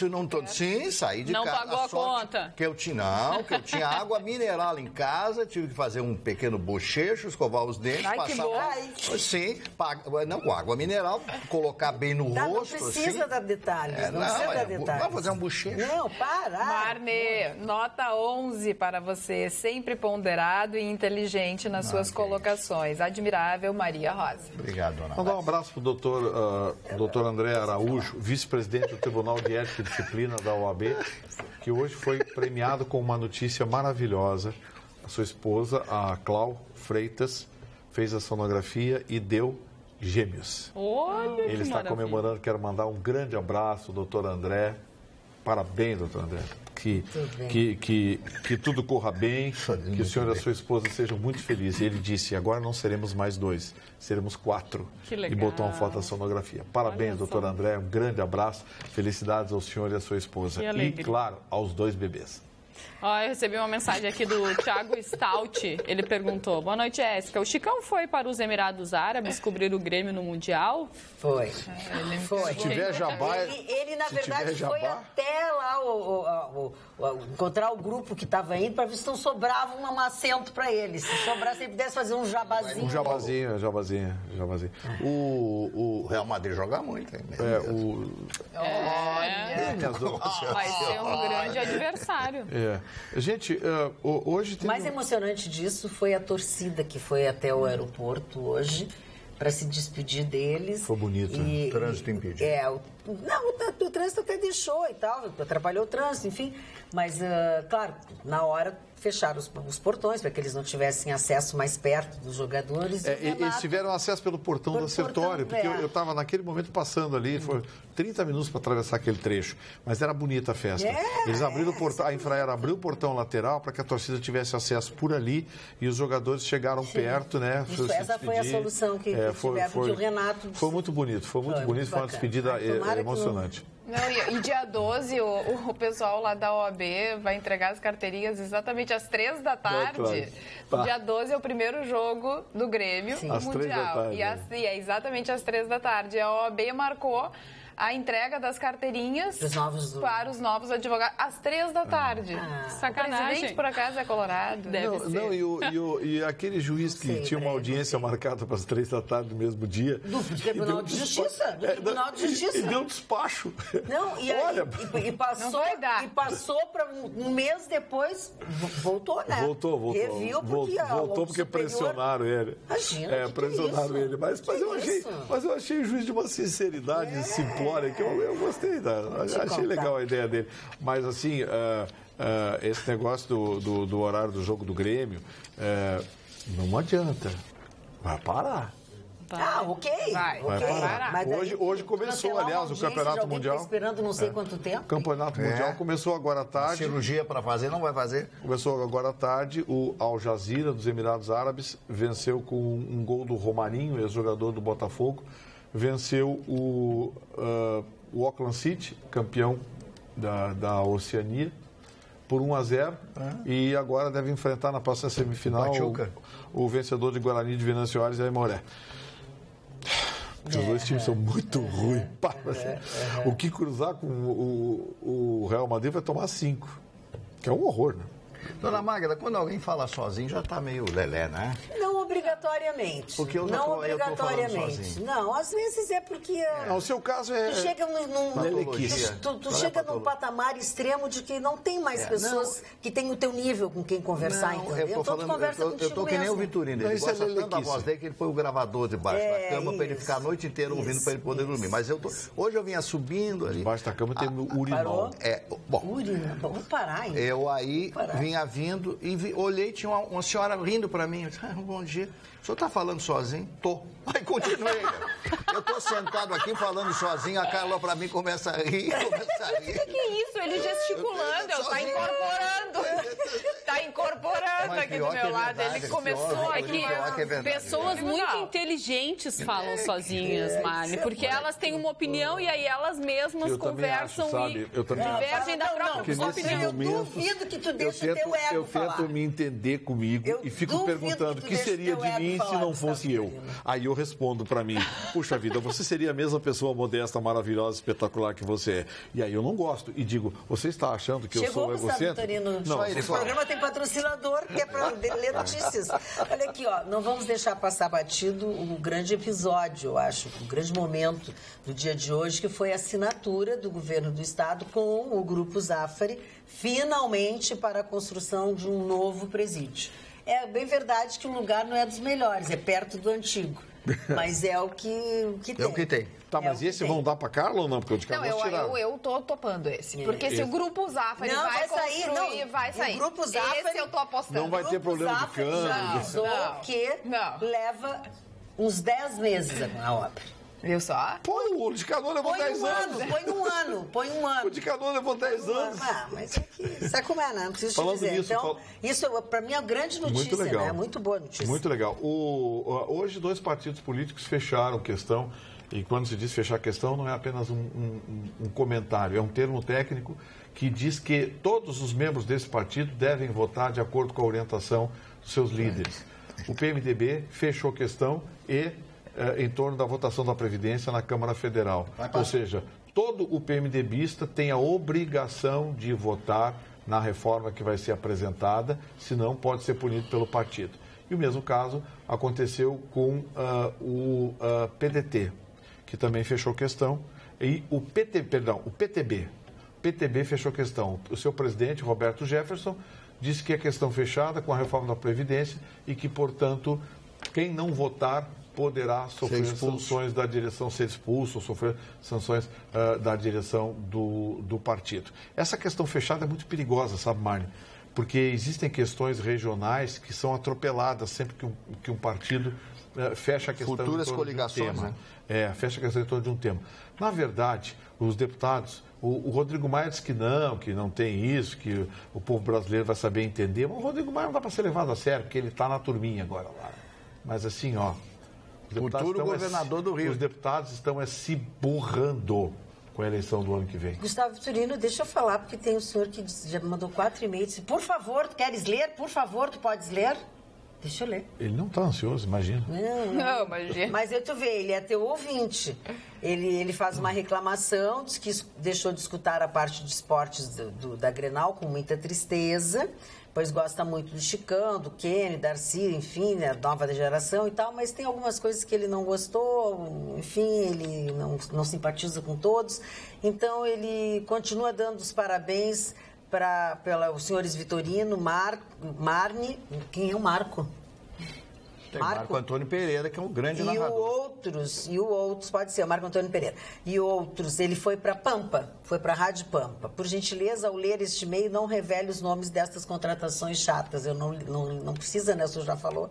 Sim, saí de casa. Não pagou a conta. Que eu tinha água mineral em casa, tive que fazer um pequeno bochecho, escovar os dentes, passar. Sim, não, com água mineral, colocar bem no rosto. Não precisa dar detalhes. Não precisa dar detalhes. Vai fazer um bochecho. Não, para. Marne, nota 11 para você, sempre ponderado e inteligente nas suas colocações. Admirável, Maria Rosa. Obrigado, dona. Mandar um abraço para o doutor André Araújo, vice-presidente do Tribunal de Ética e Disciplina da OAB, que hoje foi premiado com uma notícia maravilhosa. A sua esposa, a Clau Freitas, fez a sonografia e deu gêmeos. Olha, ele está comemorando, quero mandar um grande abraço, doutor André. Parabéns, doutor André. Que tudo corra bem, que o senhor e a sua esposa sejam muito felizes. E ele disse, agora não seremos mais 2, seremos 4. Que legal. E botou uma foto da sonografia. Parabéns, doutor André, um grande abraço. Felicidades ao senhor e à sua esposa. E, claro, aos 2 bebês. Eu recebi uma mensagem aqui do Thiago Stout. Ele perguntou, boa noite, Jéssica. O Chicão foi para os Emirados Árabes cobrir o Grêmio no Mundial? Foi. Se tiver jabá... Ele na verdade, foi até lá encontrar o grupo que estava indo para ver se não sobrava um assento para ele. Se sobrasse, ele pudesse fazer um jabazinho. Um jabazinho. O Real Madrid joga muito. Hein? Vai ser um grande adversário. Gente, hoje tem... O mais emocionante disso foi a torcida que foi até o aeroporto hoje para se despedir deles. Foi bonito, né? O trânsito impediu. O trânsito até deixou e tal, atrapalhou o trânsito, enfim. Mas, claro, na hora fecharam os portões para que eles não tivessem acesso mais perto dos jogadores. Eles tiveram acesso pelo portão do Sertório, porque eu estava naquele momento passando ali, foi 30 minutos para atravessar aquele trecho, mas era bonita a festa. Eles abriram o portão, a Infraero abriu o portão lateral para que a torcida tivesse acesso por ali e os jogadores chegaram perto, né? Essa foi a solução que tiveram, porque o Renato... Foi muito bonito, foi uma despedida emocionante. E dia 12, o pessoal lá da OAB vai entregar as carteirinhas exatamente às 3 da tarde. Dia 12 é o primeiro jogo do Grêmio Mundial. E é exatamente às 3 da tarde. A OAB marcou a entrega das carteirinhas para os novos advogados às 3 da tarde. Sacanagem. O presidente, por acaso, é colorado? Deve ser. E aquele juiz que tinha uma audiência marcada para as 3 da tarde no mesmo dia... Do Tribunal de Justiça. E deu um despacho. Não, e passou para um mês depois, voltou, né? Voltou. Reviu porque pressionaram ele. Imagina, pressionaram ele. Mas eu achei o juiz de uma sinceridade simplória. Flória, que eu gostei, achei legal a ideia dele. Mas, assim, esse negócio do horário do jogo do Grêmio, não adianta. Vai parar. Ok. Vai parar. Mas hoje começou, aliás, o Campeonato Mundial. Tá esperando não sei quanto tempo. O Campeonato Mundial começou agora à tarde. Cirurgia para fazer, não vai fazer. Começou agora à tarde. O Al Jazeera, dos Emirados Árabes, venceu com um gol do Romarinho, ex-jogador do Botafogo. Venceu o Auckland City, campeão da Oceania, por 1-0. E agora deve enfrentar na próxima semifinal o vencedor de Guarani de Venâncio Aires e Aimoré. Os dois times são muito ruins. O que cruzar com o Real Madrid vai tomar 5. Que é um horror, né? Dona Magda, quando alguém fala sozinho, já está meio lelé, né? Não obrigatoriamente. Porque eu não tô obrigatoriamente. Não, às vezes é porque... o seu caso é... Tu chega tu chega num patamar extremo de que não tem mais pessoas que têm o teu nível com quem conversar, entendeu? Eu tô que nem o Vitorino. Ele gosta tanto da voz dele que ele põe o gravador debaixo da cama para ele ficar a noite inteira ouvindo para ele poder dormir. Mas hoje eu vinha subindo ali. Debaixo da cama tem o urinol. Urinol, vamos parar, hein? Eu aí vinha vindo e olhei, tinha uma senhora rindo para mim. Eu disse, bom dia. O senhor está falando sozinho? Tô. Aí continuei. Eu estou sentado aqui falando sozinho, a Carla para mim começa a rir. O que é isso? Ele gesticulando, está incorporando. Está incorporando aqui do meu lado. Ele começou aqui. Pessoas muito inteligentes falam sozinhas, Mari, porque elas têm uma opinião e aí elas mesmas conversam e divergem da própria opinião. Eu duvido que tu deixe o teu ego falar. Eu tento me entender comigo e fico perguntando o que seria de mim se não fosse eu. Aí eu respondo pra mim, puxa vida, você seria a mesma pessoa modesta, maravilhosa, espetacular que você é. E aí eu não gosto. E digo, você está achando que eu sou egocêntrico? Não, esse programa tem patrocinador, que é pra ler notícias. Olha aqui, não vamos deixar passar batido o grande episódio, eu acho, o grande momento do dia de hoje, que foi a assinatura do governo do estado com o Grupo Zafari, finalmente para a construção de um novo presídio. É bem verdade que o lugar não é dos melhores, é perto do antigo. Mas é o que tem. É o que tem. Tá, mas esse vão dar pra Carla ou não? Porque o de Carla eu tô topando esse. Porque se o Grupo Zafari vai construir, vai sair. O Grupo Zafari, esse eu tô apostando. Não vai ter problema de câmbio. Que leva uns 10 meses a obra. Viu só? O de Canoa levou 10 anos. Põe um ano. O de Canoa levou 10 anos. Mas é que... Sabe como é, né? Não preciso te dizer. Nisso, então, isso pra mim é uma grande notícia, muito legal. Né? Muito boa notícia. Muito legal. Hoje, 2 partidos políticos fecharam questão. E quando se diz fechar questão, não é apenas um comentário. É um termo técnico que diz que todos os membros desse partido devem votar de acordo com a orientação dos seus líderes. O PMDB fechou questão em torno da votação da Previdência na Câmara Federal. Ou seja, todo o PMDBista tem a obrigação de votar na reforma que vai ser apresentada, senão pode ser punido pelo partido. E o mesmo caso aconteceu com o PDT, que também fechou questão, e o PTB fechou questão. O seu presidente, Roberto Jefferson, disse que é questão fechada com a reforma da Previdência e que, portanto, quem não votar poderá sofrer sanções da direção, ser expulso, ou sofrer sanções da direção do partido. Essa questão fechada é muito perigosa, sabe, Marne? Porque existem questões regionais que são atropeladas sempre que um partido fecha a questão futuras em torno coligações, de um tema. né? Fecha a questão em torno de um tema. Na verdade, os deputados, o Rodrigo Maia diz que não tem isso, que o povo brasileiro vai saber entender, mas o Rodrigo Maia não dá para ser levado a sério, porque ele está na turminha agora lá. Mas assim, futuro governador do Rio. Os deputados estão se burrando com a eleição do ano que vem. Gustavo Vitorino, deixa eu falar, porque tem um senhor que já mandou 4 e-mails. Disse, por favor, tu queres ler? Por favor, tu podes ler? Deixa eu ler. Ele não está ansioso, imagina. Não, imagina. Mas tu vê, ele é teu ouvinte. Ele faz uma reclamação, diz que deixou de escutar a parte de esportes da Grenal com muita tristeza, pois gosta muito do Chicão, do Kenny, Darcy, enfim, né, nova geração e tal, mas tem algumas coisas que ele não gostou, enfim, ele não simpatiza com todos. Então, ele continua dando os parabéns para os senhores Vitorino, Marne. Quem é o Marco? Tem Marco Antônio Pereira, que é um grande narrador. E o outros, pode ser, o Marco Antônio Pereira. E outros, ele foi para Pampa, foi para a Rádio Pampa. Por gentileza, ao ler este e-mail, não revele os nomes destas contratações chatas. Eu não precisa, né? O senhor já falou.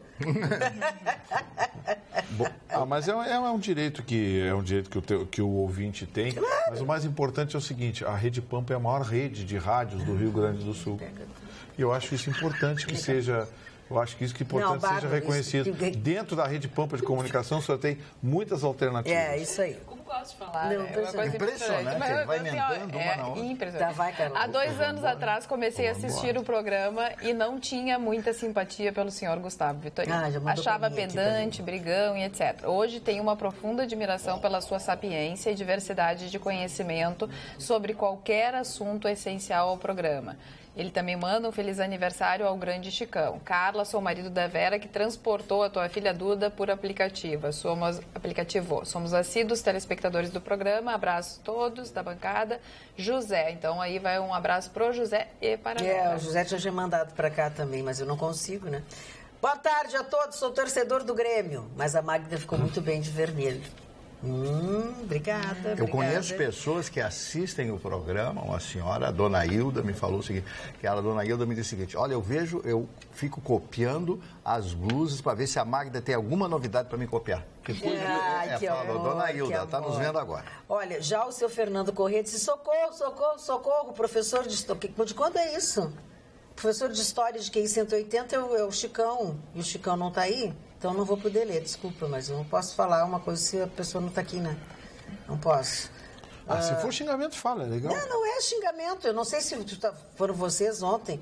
Bom, mas é um direito que o ouvinte tem. Claro. Mas o mais importante é o seguinte: a Rede Pampa é a maior rede de rádios do Rio Grande do Sul. E eu acho isso importante que seja. Eu acho que isso que é importante seja reconhecido. Dentro da Rede Pampa de comunicação, só tem muitas alternativas. É, isso aí. Como gosto de falar, não, né? É uma coisa impressionante. Mas, ele vai emendando uma na outra. Impressionante. Tá, vai, Carla. Há 2 anos atrás, comecei a assistir o programa e não tinha muita simpatia pelo senhor Gustavo Vitorino. Achava pedante, brigão e etc. Hoje tenho uma profunda admiração pela sua sapiência e diversidade de conhecimento sobre qualquer assunto essencial ao programa. Ele também manda um feliz aniversário ao grande Chicão. Carla, sou o marido da Vera, que transportou a tua filha Duda por aplicativo. Somos assíduos telespectadores do programa. Abraço a todos da bancada. José, então aí vai um abraço pro José e para a Vera. O José tinha mandado para cá também, mas eu não consigo, né? Boa tarde a todos, sou torcedor do Grêmio, mas a Magda ficou muito bem de vermelho. Obrigada. Eu conheço pessoas que assistem o programa. Uma senhora, a dona Hilda, me falou o seguinte, que a dona Hilda me disse o seguinte: olha, eu fico copiando as blusas para ver se a Magda tem alguma novidade para me copiar. Que coisa dona Hilda, ela está nos vendo agora. Olha, já o seu Fernando Corrêa disse: socorro, socorro, socorro, professor de história. De quando é isso? Professor de história de QI 180 é o Chicão. E o Chicão não está aí? Então não vou poder ler, desculpa, mas eu não posso falar uma coisa se a pessoa não está aqui, né? Não posso. Se for xingamento, fala, é legal. Não é xingamento. Eu não sei se foram vocês ontem.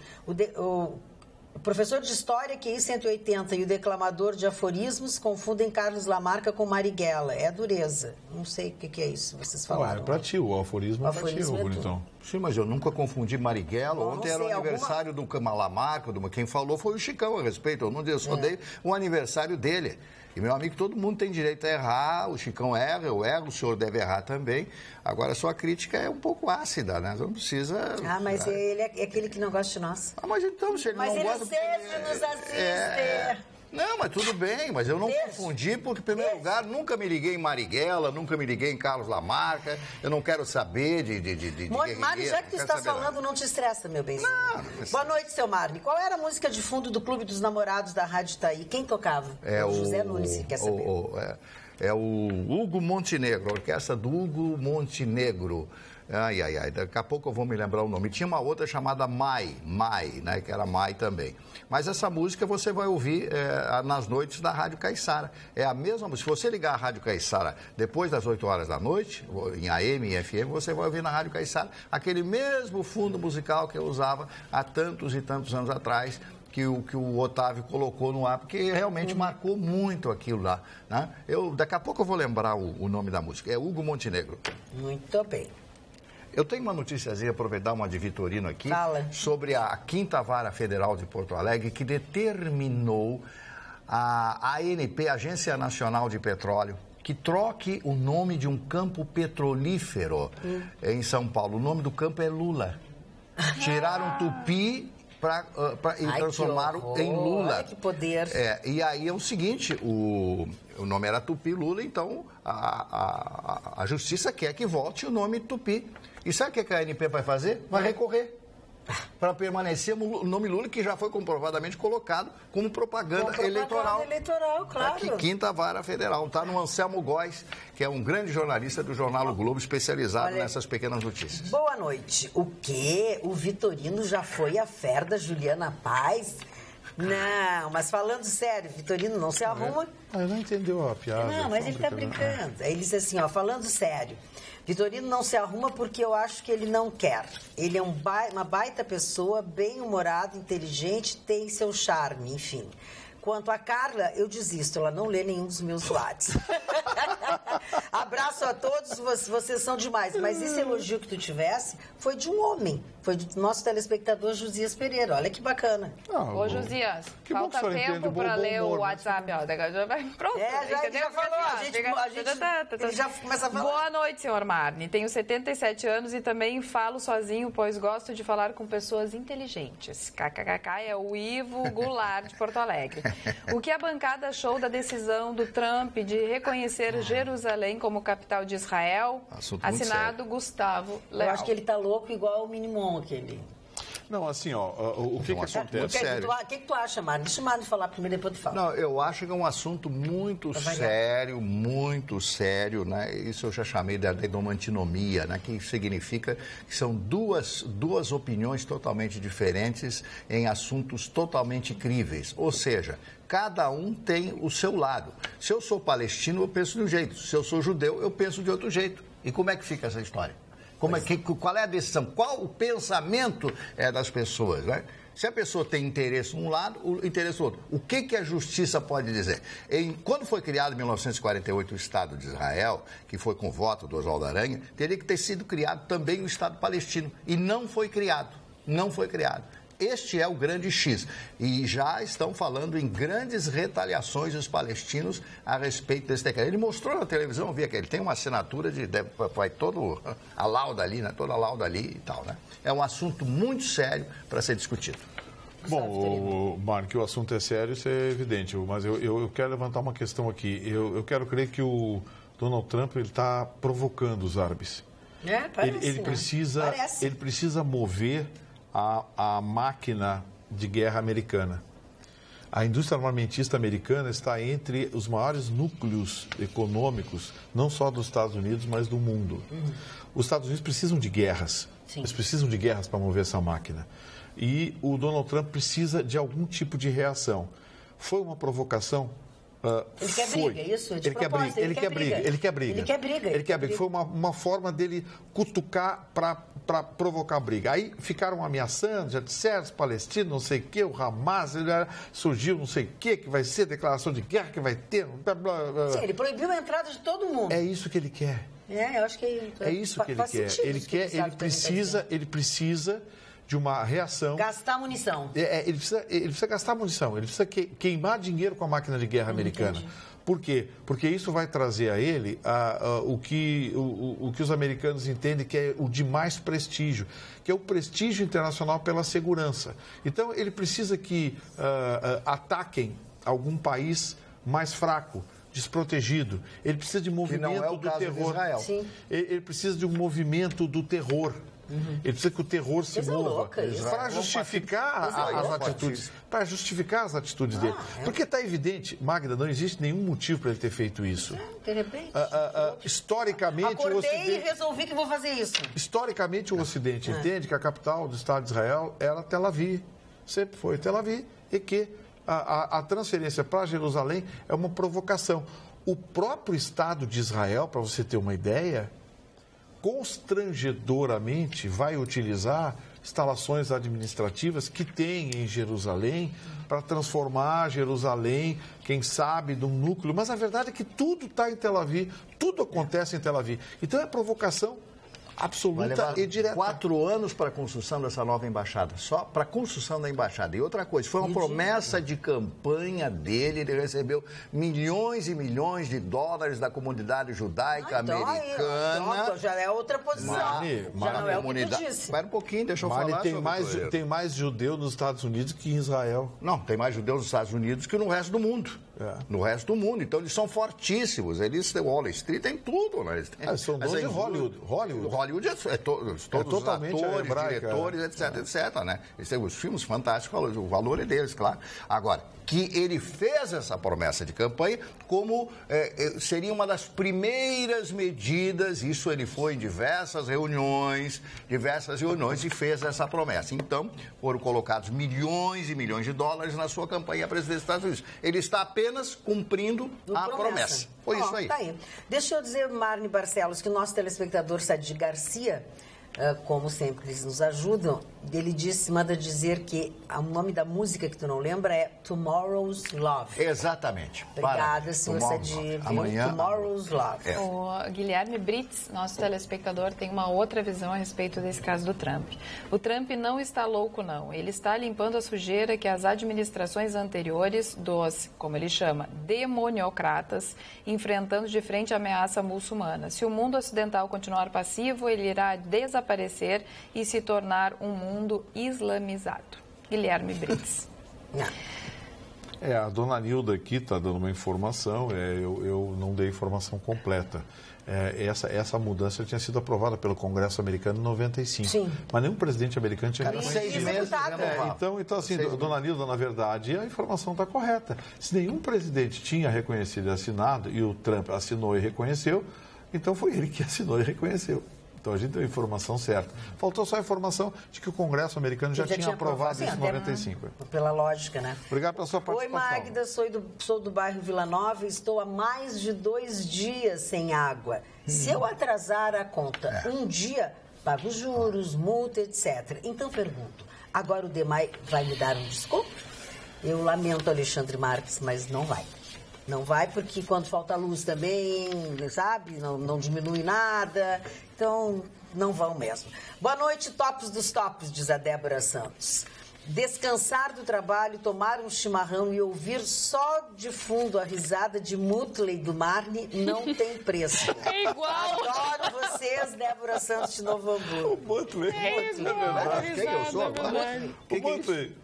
O professor de história, QI 180, e o declamador de aforismos confundem Carlos Lamarca com Marighella. É dureza. Não sei o que é isso, vocês falaram. É pra ti, o aforismo é pra ti, bonitão. Sim, mas eu nunca confundi Marighella. Ontem era o aniversário do Lamarca, quem falou foi o Chicão a respeito. Eu só dei o aniversário dele. E, meu amigo, todo mundo tem direito a errar, o Chicão erra, eu erro, o senhor deve errar também. Agora, a sua crítica é um pouco ácida, né? Você não precisa... mas ele é aquele que não gosta de nós. Mas então, se ele não gosta... Mas ele sempre nos assiste. Não, mas tudo bem, mas eu não confundi, porque, em primeiro lugar, nunca me liguei em Marighella, nunca me liguei em Carlos Lamarca, eu não quero saber de Mário, já que tu está falando, não te estressa, meu benzinho. Boa noite, seu Marmi. Qual era a música de fundo do Clube dos Namorados da Rádio Itaí? Quem tocava? O José Nunes, quer saber. É o Hugo Montenegro, a orquestra do Hugo Montenegro. Daqui a pouco eu vou me lembrar o nome. Tinha uma outra chamada Mai, né, que era Mai também. Mas essa música você vai ouvir nas noites da Rádio Caiçara. É a mesma música. Se você ligar a Rádio Caiçara depois das 8 horas da noite, em AM e FM, você vai ouvir na Rádio Caiçara aquele mesmo fundo musical que eu usava há tantos e tantos anos atrás, que o Otávio colocou no ar, porque realmente marcou muito aquilo lá. Né? Daqui a pouco eu vou lembrar o nome da música. É Hugo Montenegro. Muito bem. Eu tenho uma noticiazinha, aproveitar uma de Vitorino aqui, sobre a 5ª Vara Federal de Porto Alegre, que determinou a ANP, Agência Nacional de Petróleo, que troque o nome de um campo petrolífero em São Paulo. O nome do campo é Lula. Tiraram Tupi e transformaram em Lula. Olha que poder. E aí é o seguinte, o nome era Tupi Lula, então a Justiça quer que volte o nome Tupi. E sabe o que a ANP vai fazer? Vai recorrer para permanecer o nome Lula, que já foi comprovadamente colocado como propaganda eleitoral. Claro. Aqui, 5ª Vara Federal. Está no Anselmo Góes, que é um grande jornalista do jornal O Globo, especializado nessas pequenas notícias. Boa noite. O quê? O Vitorino já foi a fé da Juliana Paz? Não, mas falando sério, Vitorino não se arruma. Ele não entendeu a piada. Não, mas ele está brincando. Aí ele disse assim, falando sério. Vitorino não se arruma porque eu acho que ele não quer. Ele é uma baita pessoa, bem-humorado, inteligente, tem seu charme, enfim. Quanto a Carla, eu desisto, ela não lê nenhum dos meus WhatsApp. Abraço a todos, vocês são demais. Mas esse elogio que tu tivesse foi de um homem. Foi do nosso telespectador Josias Pereira. Olha que bacana. Ô, Josias, falta tempo para ler o WhatsApp. Ó, já vai pronto. Já falou. Ele já começa a falar. Boa noite, senhor Marni. Tenho 77 anos e também falo sozinho, pois gosto de falar com pessoas inteligentes. KKK é o Ivo Goulart, de Porto Alegre. O que a bancada achou da decisão do Trump de reconhecer Jerusalém como capital de Israel? Assinado Gustavo Leal. Eu acho que ele tá louco igual o Minimum aquele. Não, assim, ó, o que acontece? O que tu acha, Mário? Deixa o Mário falar primeiro, depois tu fala. Não, eu acho que é um assunto muito sério, né? Isso eu já chamei de uma antinomia, né? Que significa que são duas opiniões totalmente diferentes em assuntos totalmente críveis. Ou seja, cada um tem o seu lado. Se eu sou palestino, eu penso de um jeito. Se eu sou judeu, eu penso de outro jeito. E como é que fica essa história? Qual é a decisão? Qual o pensamento das pessoas, né? Se a pessoa tem interesse num lado, o interesse do outro. O que a justiça pode dizer? Quando foi criado em 1948 o Estado de Israel, que foi com voto do Oswaldo Aranha, teria que ter sido criado também o Estado palestino. E não foi criado. Não foi criado. Este é o grande X. E já estão falando em grandes retaliações dos palestinos a respeito desse decreto. Ele mostrou na televisão, eu vi que ele tem uma assinatura vai toda a lauda ali, né? Toda a lauda ali e tal, né? É um assunto muito sério para ser discutido. Bom, Marco, que o assunto é sério, isso é evidente. Mas eu quero levantar uma questão aqui. Eu quero crer que o Donald Trump está provocando os árabes. Parece, ele precisa mover a máquina de guerra americana. A indústria armamentista americana está entre os maiores núcleos econômicos, não só dos Estados Unidos, mas do mundo. Os Estados Unidos precisam de guerras. Sim. Eles precisam de guerras para mover essa máquina. E o Donald Trump precisa de algum tipo de reação. Foi uma provocação? Ele quer briga, é isso? Ele quer briga. Foi uma forma dele cutucar para provocar briga. Aí ficaram ameaçando, já disseram, os palestinos, não sei o quê, o Hamas, surgiu não sei o quê, que vai ser declaração de guerra, que vai ter... Blá, blá, blá. Sim, ele proibiu a entrada de todo mundo. É isso que ele quer. Eu acho que... É isso que ele quer. Ele precisa de uma reação... Gastar munição. Ele precisa gastar munição, ele precisa queimar dinheiro com a máquina de guerra americana. Entendi. Por quê? Porque isso vai trazer a ele o que os americanos entendem que é o de mais prestígio, que é o prestígio internacional pela segurança. Então, ele precisa que ataquem algum país mais fraco, desprotegido. Ele precisa de movimento do terror. Ele precisa de um movimento do terror. Ele precisa que o terror se mova para justificar as atitudes dele. Porque está evidente, Magda, não existe nenhum motivo para ele ter feito isso. De repente. Historicamente, acordei o Ocidente, e resolvi que vou fazer isso. Historicamente, o Ocidente entende que a capital do Estado de Israel era Tel Aviv. Sempre foi Tel Aviv. E que a transferência para Jerusalém é uma provocação. O próprio Estado de Israel, para você ter uma ideia, constrangedoramente vai utilizar instalações administrativas que tem em Jerusalém para transformar Jerusalém, quem sabe, num núcleo. Mas a verdade é que tudo está em Tel Aviv, tudo acontece em Tel Aviv. Então é provocação absoluta e direta. 4 anos para a construção dessa nova embaixada, só para a construção da embaixada. E outra coisa, foi uma promessa de campanha dele, ele recebeu milhões e milhões de dólares da comunidade judaica americana. Já é outra posição. Já não é o que tu disse. Espera um pouquinho, deixa eu falar. Tem mais judeu nos Estados Unidos que em Israel. Não, tem mais judeus nos Estados Unidos que no resto do mundo. No resto do mundo. Então, eles são fortíssimos. Eles, Wall Street tem tudo. Né? São donos de Hollywood. Hollywood todos os atores, diretores, etc. Né? Eles têm os filmes fantásticos, o valor é deles, claro. Agora, que ele fez essa promessa de campanha como seria uma das primeiras medidas, isso ele foi em diversas reuniões e fez essa promessa. Então, foram colocados milhões e milhões de dólares na sua campanha à presidência dos Estados Unidos. Ele está apenas cumprindo a promessa. Foi isso aí. Tá aí. Deixa eu dizer, Marne Barcelos, que o nosso telespectador Sadi Garcia como sempre eles nos ajudam. Ele manda dizer que o nome da música que tu não lembra é Tomorrow's Love. Exatamente. Obrigada, senhor Sadir. Amanhã. Tomorrow's Love. O Guilherme Brits, nosso telespectador, tem uma outra visão a respeito desse caso do Trump. O Trump não está louco, não. Ele está limpando a sujeira que as administrações anteriores dos, como ele chama, demoniocratas, enfrentando de frente a ameaça muçulmana. Se o mundo ocidental continuar passivo, ele irá desaparecer e se tornar um mundo islamizado. Guilherme Brits. A dona Nilda aqui está dando uma informação, eu não dei informação completa. Essa mudança tinha sido aprovada pelo Congresso americano em 95. Sim. Mas nenhum presidente americano tinha... Cada 6 meses. Então assim, dona Nilda, na verdade, a informação está correta. Se nenhum presidente tinha reconhecido e assinado, e o Trump assinou e reconheceu, então foi ele que assinou e reconheceu. Então a gente deu a informação certa. Faltou só a informação de que o Congresso americano já tinha aprovado isso em 95. Pela lógica, né? Obrigado pela sua participação. Oi, Magda, sou do bairro Vila Nova e estou há mais de 2 dias sem água. Se eu atrasar a conta um dia, pago juros, multa, etc. Então pergunto, agora o DEMAI vai me dar um desconto? Eu lamento, Alexandre Marques, mas não vai. Não vai porque quando falta luz também, sabe, não diminui nada, então não vão mesmo. Boa noite, tops dos tops, diz a Débora Santos. Descansar do trabalho, tomar um chimarrão e ouvir só de fundo a risada de Mutley do Marne não tem preço. É igual. Adoro vocês, Débora Santos de Novo Hamburgo. O Mutley. Quem eu sou agora? O Mutley.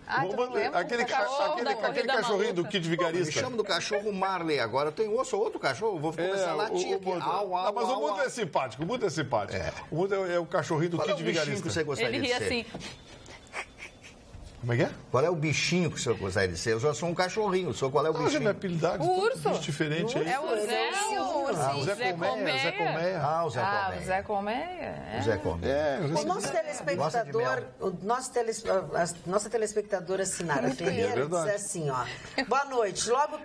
Aquele Corrida cachorrinho do Kid Vigarista. Me chamo do cachorro Marley agora. Eu sou outro cachorro, vou começar a latir aqui. Mas o Mutley é simpático, o Mutley é simpático. O Mutley é o cachorrinho do Kid Vigarista. Que você gostaria Ele de ri ser? assim. Como é que é? Qual é o bichinho que o senhor gostaria de ser? Eu já sou um cachorrinho, qual é o Já bichinho? me apelidaram de Urso. bicho diferente aí. É o Zé, O Zé Colmeia. O Zé Colmeia. o Zé Colmeia. O Zé Colmeia. O nosso telespectador, nossa telespectadora Sinara Ferreira diz assim, ó. Boa noite. Logo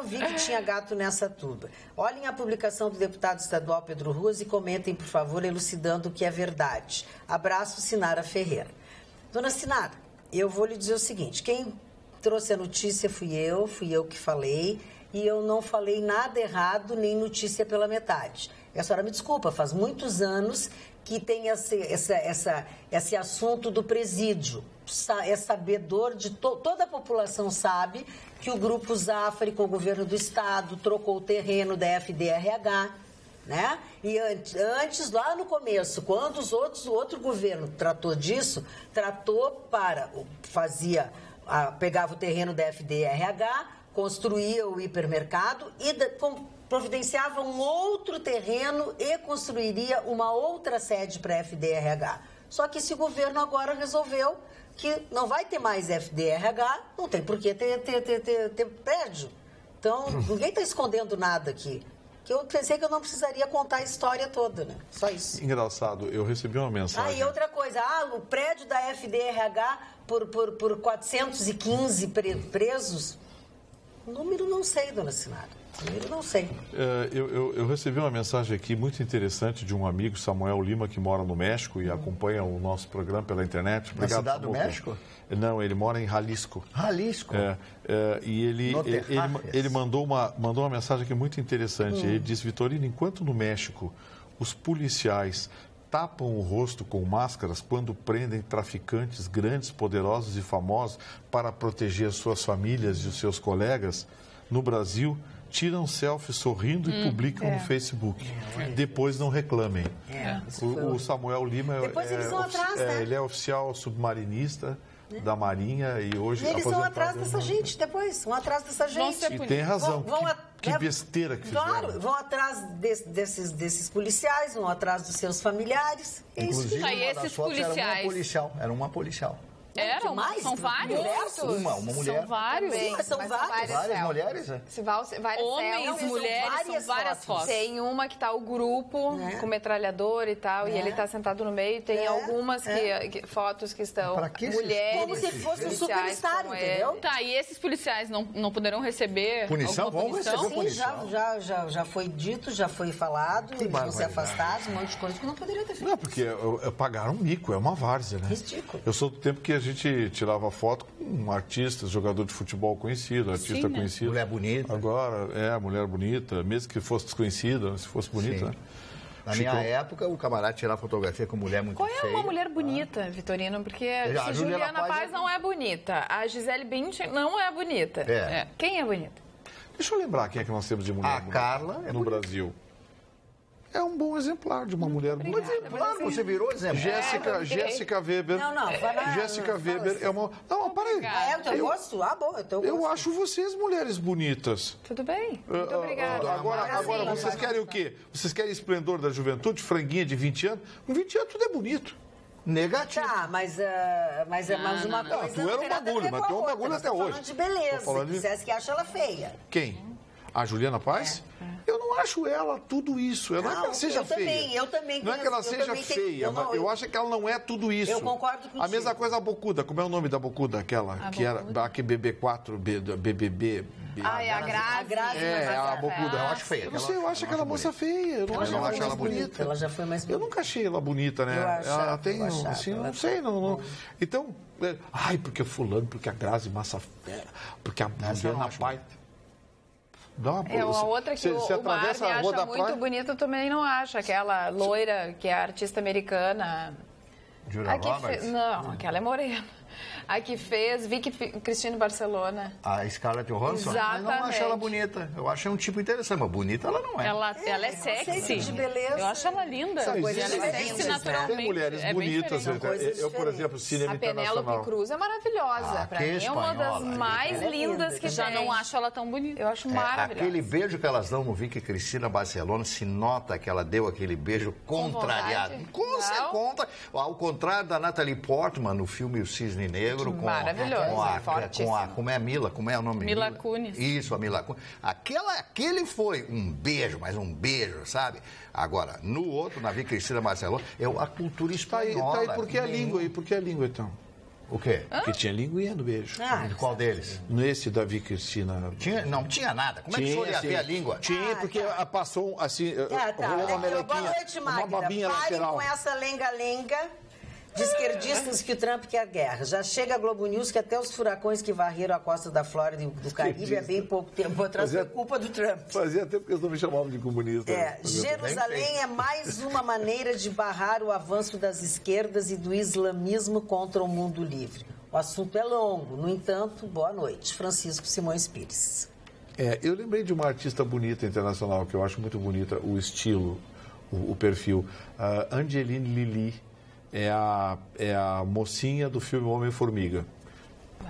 vi que tinha gato nessa tuba. Olhem a publicação do deputado estadual Pedro Ruas e comentem, por favor, elucidando o que é verdade. Abraço, Sinara Ferreira. Dona Sinara, eu vou lhe dizer o seguinte, quem trouxe a notícia fui eu que falei, e eu não falei nada errado, nem notícia pela metade. E a senhora me desculpa, faz muitos anos que tem esse assunto do presídio. É sabedor de toda a população sabe que o Grupo Zafari, com o governo do estado, trocou o terreno da FDRH, né? E antes, lá no começo, quando o outro governo tratou disso, pegava o terreno da FDRH, construía o hipermercado e providenciava um outro terreno e construiria uma outra sede para a FDRH. Só que esse governo agora resolveu que não vai ter mais FDRH, não tem por que ter prédio. Então, ninguém está escondendo nada aqui. Que eu pensei que eu não precisaria contar a história toda, né? Só isso. Engraçado, eu recebi uma mensagem... E outra coisa, o prédio da FDRH por 415 presos, o número não sei, dona Sinara, o número não sei. Eu recebi uma mensagem aqui muito interessante de um amigo, Samuel Lima, que mora no México e acompanha o nosso programa pela internet. Na cidade do México? Não, ele mora em Jalisco. Jalisco? E ele mandou uma mensagem aqui muito interessante. Ele diz, Vitorino, enquanto no México os policiais tapam o rosto com máscaras quando prendem traficantes grandes, poderosos e famosos para proteger as suas famílias e os seus colegas, no Brasil tiram selfie sorrindo e publicam no Facebook. Depois não reclamem. O Samuel Lima Depois eles vão atrás, né? Ele é oficial submarinista da Marinha e hoje... E eles vão atrás dessa gente depois, vão atrás dessa gente. E tem razão, que besteira que fizeram. Claro, vão atrás desses policiais, vão atrás dos seus familiares. Inclusive, Aí esses policiais... Era uma policial. São vários. Uma mulher. São vários. Sim, mas são vários. Várias mulheres, Várias homens, mulheres, são várias fotos. Tem uma que tá o grupo com metralhador e tal, e ele tá sentado no meio. Tem algumas fotos que estão mulheres. Como se fosse um superstar, entendeu? Tá, e esses policiais não poderão receber punição? Vão receber punição. Já foi dito, já foi falado, eles vão ser afastados, um monte de coisa que não poderia ter feito. Não, porque pagaram um mico, é uma várzea, né? Ridículo. Eu sou do tempo que a gente tirava foto com artistas, jogador de futebol conhecido, artista conhecido. Mulher bonita. Agora, mulher bonita, mesmo que fosse desconhecida, se fosse bonita, né? Na minha época, o camarada tirava fotografia com mulher muito feia. Qual é uma mulher bonita, Vitorino? Porque se Juliana Paz não é bonita, a Gisele Bündchen não é bonita. Quem é bonita? Deixa eu lembrar quem é que nós temos de mulher bonita Carla no Brasil. É um bom exemplar de uma mulher bonita. Claro, você virou exemplo. Jéssica Weber. Jéssica Weber é uma... Não, para aí. É o teu gosto? Ah, bom, é o teu gosto. Eu acho vocês mulheres bonitas. Tudo bem. Muito obrigada. Agora vocês querem o quê? Vocês querem esplendor da juventude? Franguinha de 20 anos? Com 20 anos tudo é bonito. Negativo. Tá, mas uma coisa... Tu era um bagulho, mas tu é um bagulho até hoje. Falando de beleza. Se dissesse que acha ela feia. Quem? A Juliana Paz? Eu não acho ela tudo isso. Não é que ela seja feia. Eu também. Não é que ela seja feia, mas eu acho que ela não é tudo isso. Eu concordo contigo. A mesma coisa a Bocuda. Como é o nome da Bocuda? Aquela que era que BB4, BBB... A Grazi. A Bocuda. Eu acho feia. Eu acho aquela moça feia. Eu não acho ela bonita. Ela já foi mais bonita. Eu nunca achei ela bonita, né? Ela tem, assim, não sei, não. Então, porque fulano, porque a Grazi Massafera, porque a Juliana Paz... Uma outra que o Marvin acha muito bonita, eu também não acho. Aquela loira, que é artista americana. Julia Roberts? Não, aquela é morena. A que fez Vicky Cristina Barcelona. A Scarlett Johansson? Exatamente. Mas não acho ela bonita. Eu acho um tipo interessante, mas bonita ela não é. Ela é sexy. De beleza. Eu acho ela linda. Ela é sexy naturalmente. Tem mulheres bonitas. Eu, por exemplo, cinema internacional. A Penélope Cruz é maravilhosa. Pra mim é uma das mais lindas que tem. Já não acho ela tão bonita. Eu acho maravilhosa. Aquele beijo que elas dão no Vicky Cristina Barcelona, se nota que ela deu aquele beijo contrariado. Ao contrário da Natalie Portman no filme O Cisne Negro. Maravilhoso. Como é a Mila? Como é o nome? Mila Kunis. Isso, a Mila Kunis. Aquele foi um beijo, mas um beijo, sabe? Agora, no outro, na Vicky Cristina Barcelona, a cultura espanhola. Tá aí, por que a língua? E por que a língua, então? O quê? Porque tinha linguinha no beijo. Qual deles? Nesse da Vicky Cristina. Não tinha nada. Como é que o senhor ia ter a língua? Tinha, porque passou assim, rolou uma melequinha, uma babinha lateral. Com essa lenga-lenga de esquerdistas que o Trump quer guerra. Já chega a Globo News que até os furacões que varreram a costa da Flórida e do Caribe há bem pouco tempo atrás foi culpa do Trump. Fazia tempo que eles não me chamavam de comunista. Jerusalém é mais uma maneira de barrar o avanço das esquerdas e do islamismo contra o mundo livre. O assunto é longo, no entanto, boa noite. Francisco Simões Pires. Eu lembrei de uma artista bonita internacional, que eu acho muito bonita, o estilo, o perfil. Angeline Lilly. É a mocinha do filme Homem-Formiga.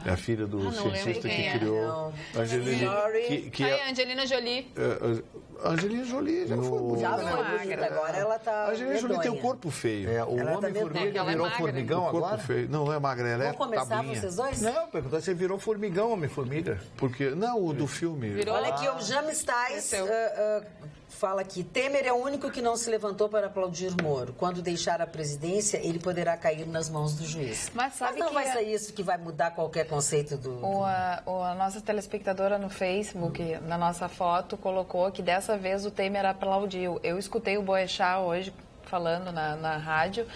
É a filha do cientista que criou. Angelina Jolie. Angelina Jolie já foi bonita. Agora ela tá. Angelina Jolie tem um corpo feio. O Homem-Formiga virou formigão agora? Feio. Não é magra, ela é tabinha. Vamos começar vocês dois? Não, perguntar se virou formigão, Homem-Formiga. Porque, não, o do filme. Olha aqui, o James Stais fala que Temer é o único que não se levantou para aplaudir Moro. Quando deixar a presidência, ele poderá cair nas mãos do juiz. Mas não vai ser isso que vai mudar qualquer conceito do... A nossa telespectadora no Facebook, na nossa foto, colocou que dessa vez o Temer aplaudiu. Eu escutei o Boechat hoje falando na rádio.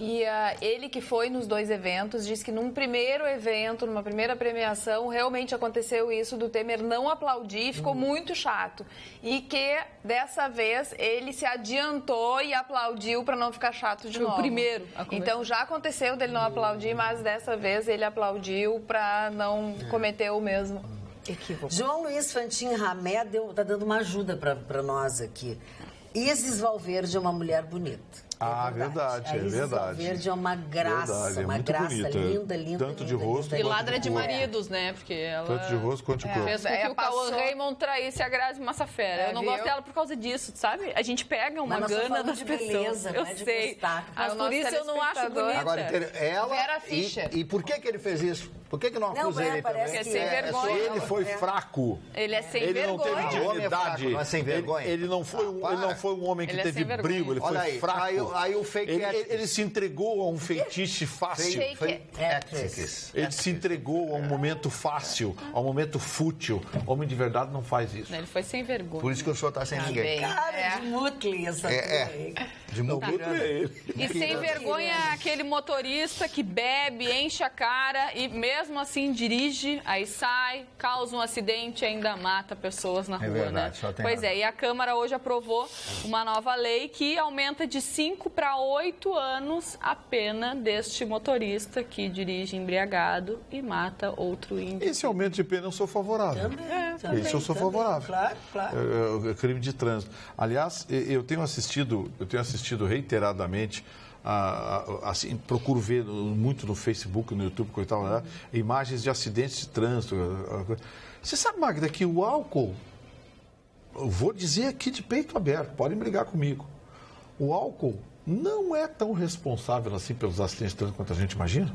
E ele que foi nos dois eventos, disse que num primeiro evento, numa primeira premiação, realmente aconteceu isso do Temer não aplaudir, ficou muito chato. E que, dessa vez, ele se adiantou e aplaudiu para não ficar chato de novo. Foi o primeiro. Então, já aconteceu dele não aplaudir, mas dessa vez ele aplaudiu para não cometer o mesmo equívoco. João Luiz Fantin Ramé está dando uma ajuda para nós aqui. Isis Valverde é uma mulher bonita. verdade, A Isabel Verde é uma graça, uma graça bonita. linda, linda. Tanto de rosto E quanto ladra de corpo. maridos, né? Porque ela Tanto de rosto quanto de corpo. fez com que o Cauã Raymond traísse a Grazi Massafera. Eu não gosto dela por causa disso, sabe? A gente pega uma gana das pessoas. Beleza, eu não é de sei. gostar. Mas por isso eu não acho bonita. Agora, ela... Vera Fischer. E por que ele fez isso? Por que não acusa ele também? Porque é sem vergonha. Ele foi fraco. Ele é sem Ele não teve vergonha. O homem é fraco, dignidade. não é sem vergonha? Ele não foi um homem que Ele é teve sem vergonha. brilho, ele Olha foi aí, fraco. aí o fake ele se entregou a um feitiço fácil. Ele se entregou a um momento fácil, a um momento fútil. Homem de verdade não faz isso. Ele foi sem vergonha. Por isso que o senhor está sem ninguém. Cara de Mutley, essa De Mutley. E sem vergonha aquele motorista que bebe, enche a cara e mesmo assim dirige, aí sai, causa um acidente e ainda mata pessoas na rua, verdade, né? só tem Pois razão. é, e a Câmara hoje aprovou uma nova lei que aumenta de 5 para 8 anos a pena deste motorista que dirige embriagado e mata outro índice. Esse aumento de pena eu sou favorável. Isso eu sou favorável. Claro. É crime de trânsito. Aliás, eu tenho assistido reiteradamente, assim, procuro ver muito no Facebook, no YouTube, coitado, imagens de acidentes de trânsito. Você sabe, Magda, que o álcool, eu vou dizer aqui de peito aberto, podem brigar comigo, o álcool não é tão responsável assim pelos acidentes de trânsito quanto a gente imagina?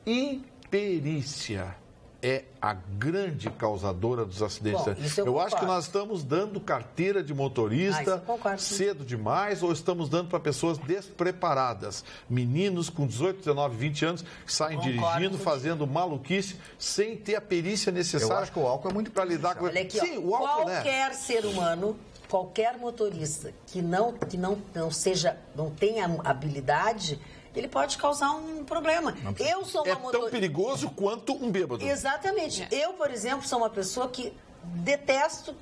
Imperícia é a grande causadora dos acidentes. Bom, eu acho que nós estamos dando carteira de motorista cedo demais ou estamos dando para pessoas despreparadas. Meninos com 18, 19, 20 anos que saem dirigindo, fazendo maluquice sem ter a perícia necessária. Eu acho que o álcool é muito para lidar com Olha aqui, Sim, o álcool, qualquer ser humano, qualquer motorista que não tenha habilidade, ele pode causar um problema. Eu sou uma motorista. Tão perigoso quanto um bêbado. Exatamente. Eu, por exemplo, sou uma pessoa que detesto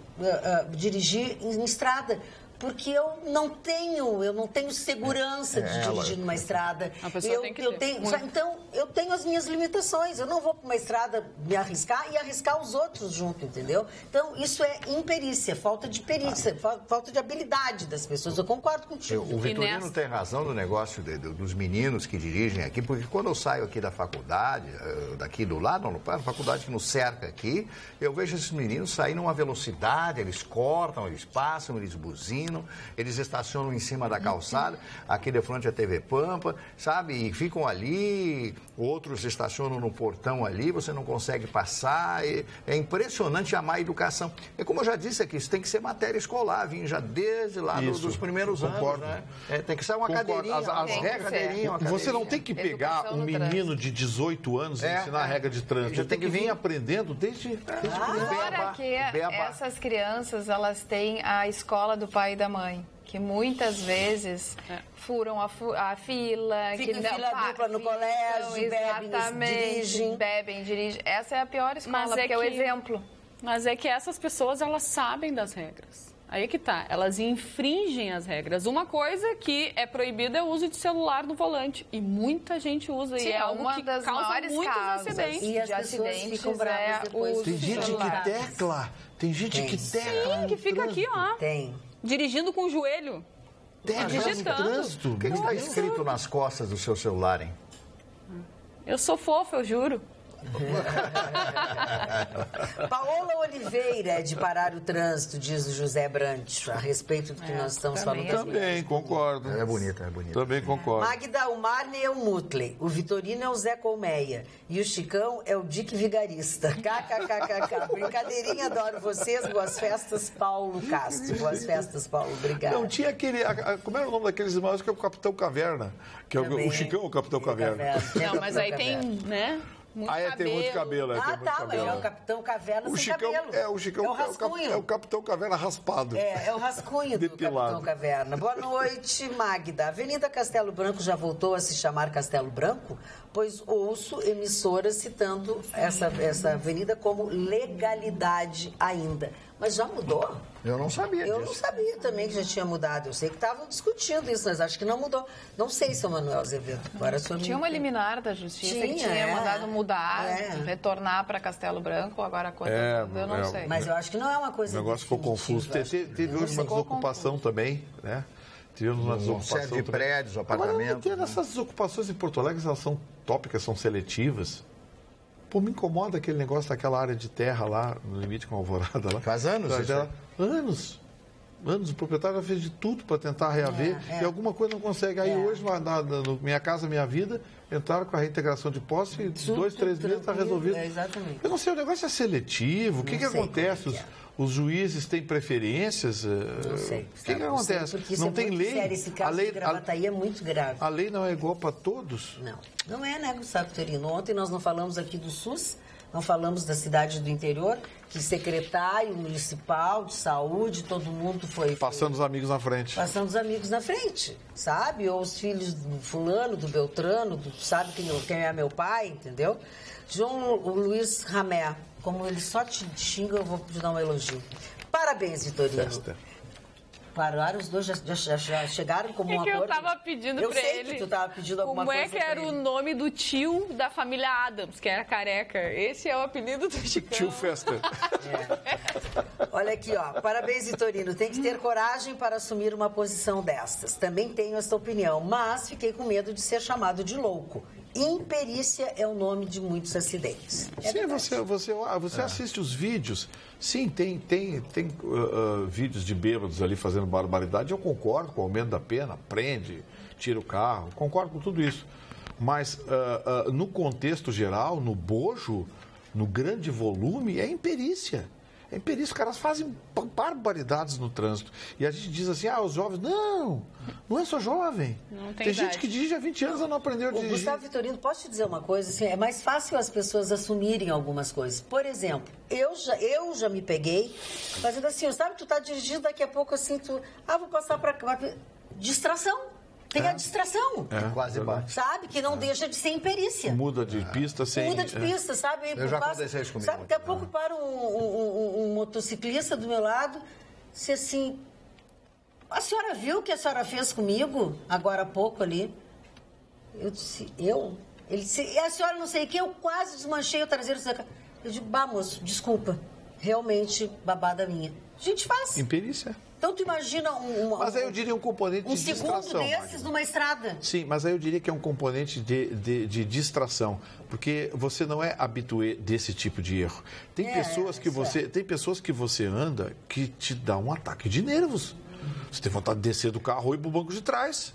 dirigir em estrada. Porque eu não tenho segurança de dirigir numa estrada. A pessoa tem que ter. Então, eu tenho as minhas limitações. Eu não vou para uma estrada me arriscar e arriscar os outros junto, entendeu? Então, isso é imperícia, falta de perícia, falta de habilidade das pessoas. Eu concordo contigo. O Vitorino tem razão no negócio dos meninos que dirigem aqui, porque quando eu saio aqui da faculdade, daqui do lado, a faculdade que nos cerca aqui, eu vejo esses meninos saindo numa velocidade, eles cortam, eles passam, eles buzinam. Eles estacionam em cima da calçada, aqui de frente à TV Pampa, sabe? E ficam ali, outros estacionam no portão ali, você não consegue passar. É impressionante a má educação. É como eu já disse aqui, isso tem que ser matéria escolar, vim já desde lá dos primeiros anos, né? Tem que ser uma cadeirinha. As regras, você não tem que pegar um menino de 18 anos e ensinar a regra de trânsito. Já tem que vir aprendendo desde Fora que essas crianças, elas têm a escola do pai e da mãe, que muitas vezes furam a fila, fica em fila dupla no colégio, bebem, dirigem. Essa é a pior escola, porque é o exemplo. Mas é que essas pessoas, elas sabem das regras. Aí é que tá, elas infringem as regras. Uma coisa que é proibida é o uso de celular no volante. E muita gente usa. Sim, e é algo que causa muitos acidentes. E as pessoas ficam bravas depois. Tem gente que tecla. Tem gente que tecla. Sim, que fica aqui, ó. Tem. Dirigindo com o joelho. Digitando. O que está escrito nas costas do seu celular, hein? Eu sou fofa, eu juro. Paola Oliveira, de parar o trânsito, diz o José Brandt, a respeito do que nós estamos falando. Também concordo. É bonita. Também concordo. Magda, o Marney é o Mutley, o Vitorino é o Zé Colmeia e o Chicão é o Dick Vigarista. KKKKK. Brincadeirinha, adoro vocês. Boas festas, Paulo Castro. Boas festas, Paulo. Obrigada. Não, tinha aquele... Como era o nome daqueles irmãos que é o Capitão Caverna? Que é o Chicão, o Capitão Caverna. Não, mas aí tem, né? Muito tem muito cabelo. Mas é o Capitão Caverna sem cabelo. O Chicão é o rascunho. É o Capitão Caverna raspado. É o rascunho do Capitão Caverna. Boa noite, Magda. A Avenida Castelo Branco já voltou a se chamar Castelo Branco? Pois ouço emissoras citando essa avenida como legalidade ainda. Mas já mudou? Eu não sabia disso. Eu não sabia também que já tinha mudado. Eu sei que estavam discutindo isso, mas acho que não mudou. Não sei, seu Manuel Azevedo. Agora, tinha uma liminar da Justiça que tinha mandado mudar, retornar para Castelo Branco, agora quando eu não sei. Mas eu acho que não é uma coisa. O negócio ficou confuso. Teve hoje uma desocupação também, né? Tivemos uma desocupação. Série de prédios, apartamentos. Essas desocupações em Porto Alegre, elas são tópicas, são seletivas. Pô, me incomoda aquele negócio daquela área de terra lá, no limite com a Alvorada. Lá. Faz anos isso? Anos. O proprietário já fez de tudo para tentar reaver e alguma coisa não consegue. Aí hoje, no Minha Casa Minha Vida, entraram com a reintegração de posse e 2, 3 meses está resolvido. Exatamente. Eu não sei, o negócio é seletivo. O que acontece? Os juízes têm preferências? Não sei. O que acontece? Porque não tem lei. Sério, esse caso de Gravataí é muito grave. A lei não é igual para todos? Não é, né, Gustavo Vitorino? Ontem nós não falamos aqui do SUS, não falamos da cidade do interior, que secretário municipal de saúde, todo mundo foi... Passando os amigos na frente. Passando os amigos na frente, sabe? Ou os filhos do fulano, do Beltrano, sabe quem é meu pai, entendeu? João Luiz Ramé, como ele só te xinga, eu vou te dar um elogio. Parabéns, Vitorino. Festa. Pararam, os dois já chegaram como um acordo. Eu tava pedindo pra ele. Eu sei que tu tava pedindo alguma coisa. Como é que era o nome do tio da família Adams, que era careca? Esse é o apelido do Chicão. Tio Festa. Olha aqui, ó. Parabéns, Vitorino. Tem que ter coragem para assumir uma posição destas. Também tenho essa opinião, mas fiquei com medo de ser chamado de louco. Imperícia é o nome de muitos acidentes. Sim, você assiste os vídeos. Sim, tem vídeos de bêbados ali fazendo barbaridade. Eu concordo com o aumento da pena, prende, tira o carro, concordo com tudo isso. Mas no contexto geral, no bojo, no grande volume, é imperícia. É imperícia, os caras fazem barbaridades no trânsito. E a gente diz assim, os jovens... Não é só jovem. Tem gente que dirige há 20 anos e não aprendeu a dirigir. Gustavo Vitorino, posso te dizer uma coisa? Assim, é mais fácil as pessoas assumirem algumas coisas. Por exemplo, eu já me peguei fazendo assim, sabe? Tu tá dirigindo, daqui a pouco assim, vou passar para cá. Distração. Tem a distração. Quase bate. Sabe? Que não deixa de ser imperícia. Muda de pista sem... Muda de pista, sabe? Eu já aconteceu isso comigo. Sabe? Daqui a pouco para um motociclista do meu lado, se assim... A senhora viu o que a senhora fez comigo agora há pouco ali? Eu disse, eu? Ele disse, e a senhora não sei o que, eu quase desmanchei o traseiro. Eu digo, moço, desculpa. Realmente, babada minha. A gente faz. Imperícia. Então, tu imagina Mas aí eu diria um componente de distração. Um segundo desses numa estrada. Sim, mas aí eu diria que é um componente de distração. Porque você não é habitué desse tipo de erro. Tem pessoas que você anda que te dá um ataque de nervos. Você tem vontade de descer do carro e ir pro banco de trás.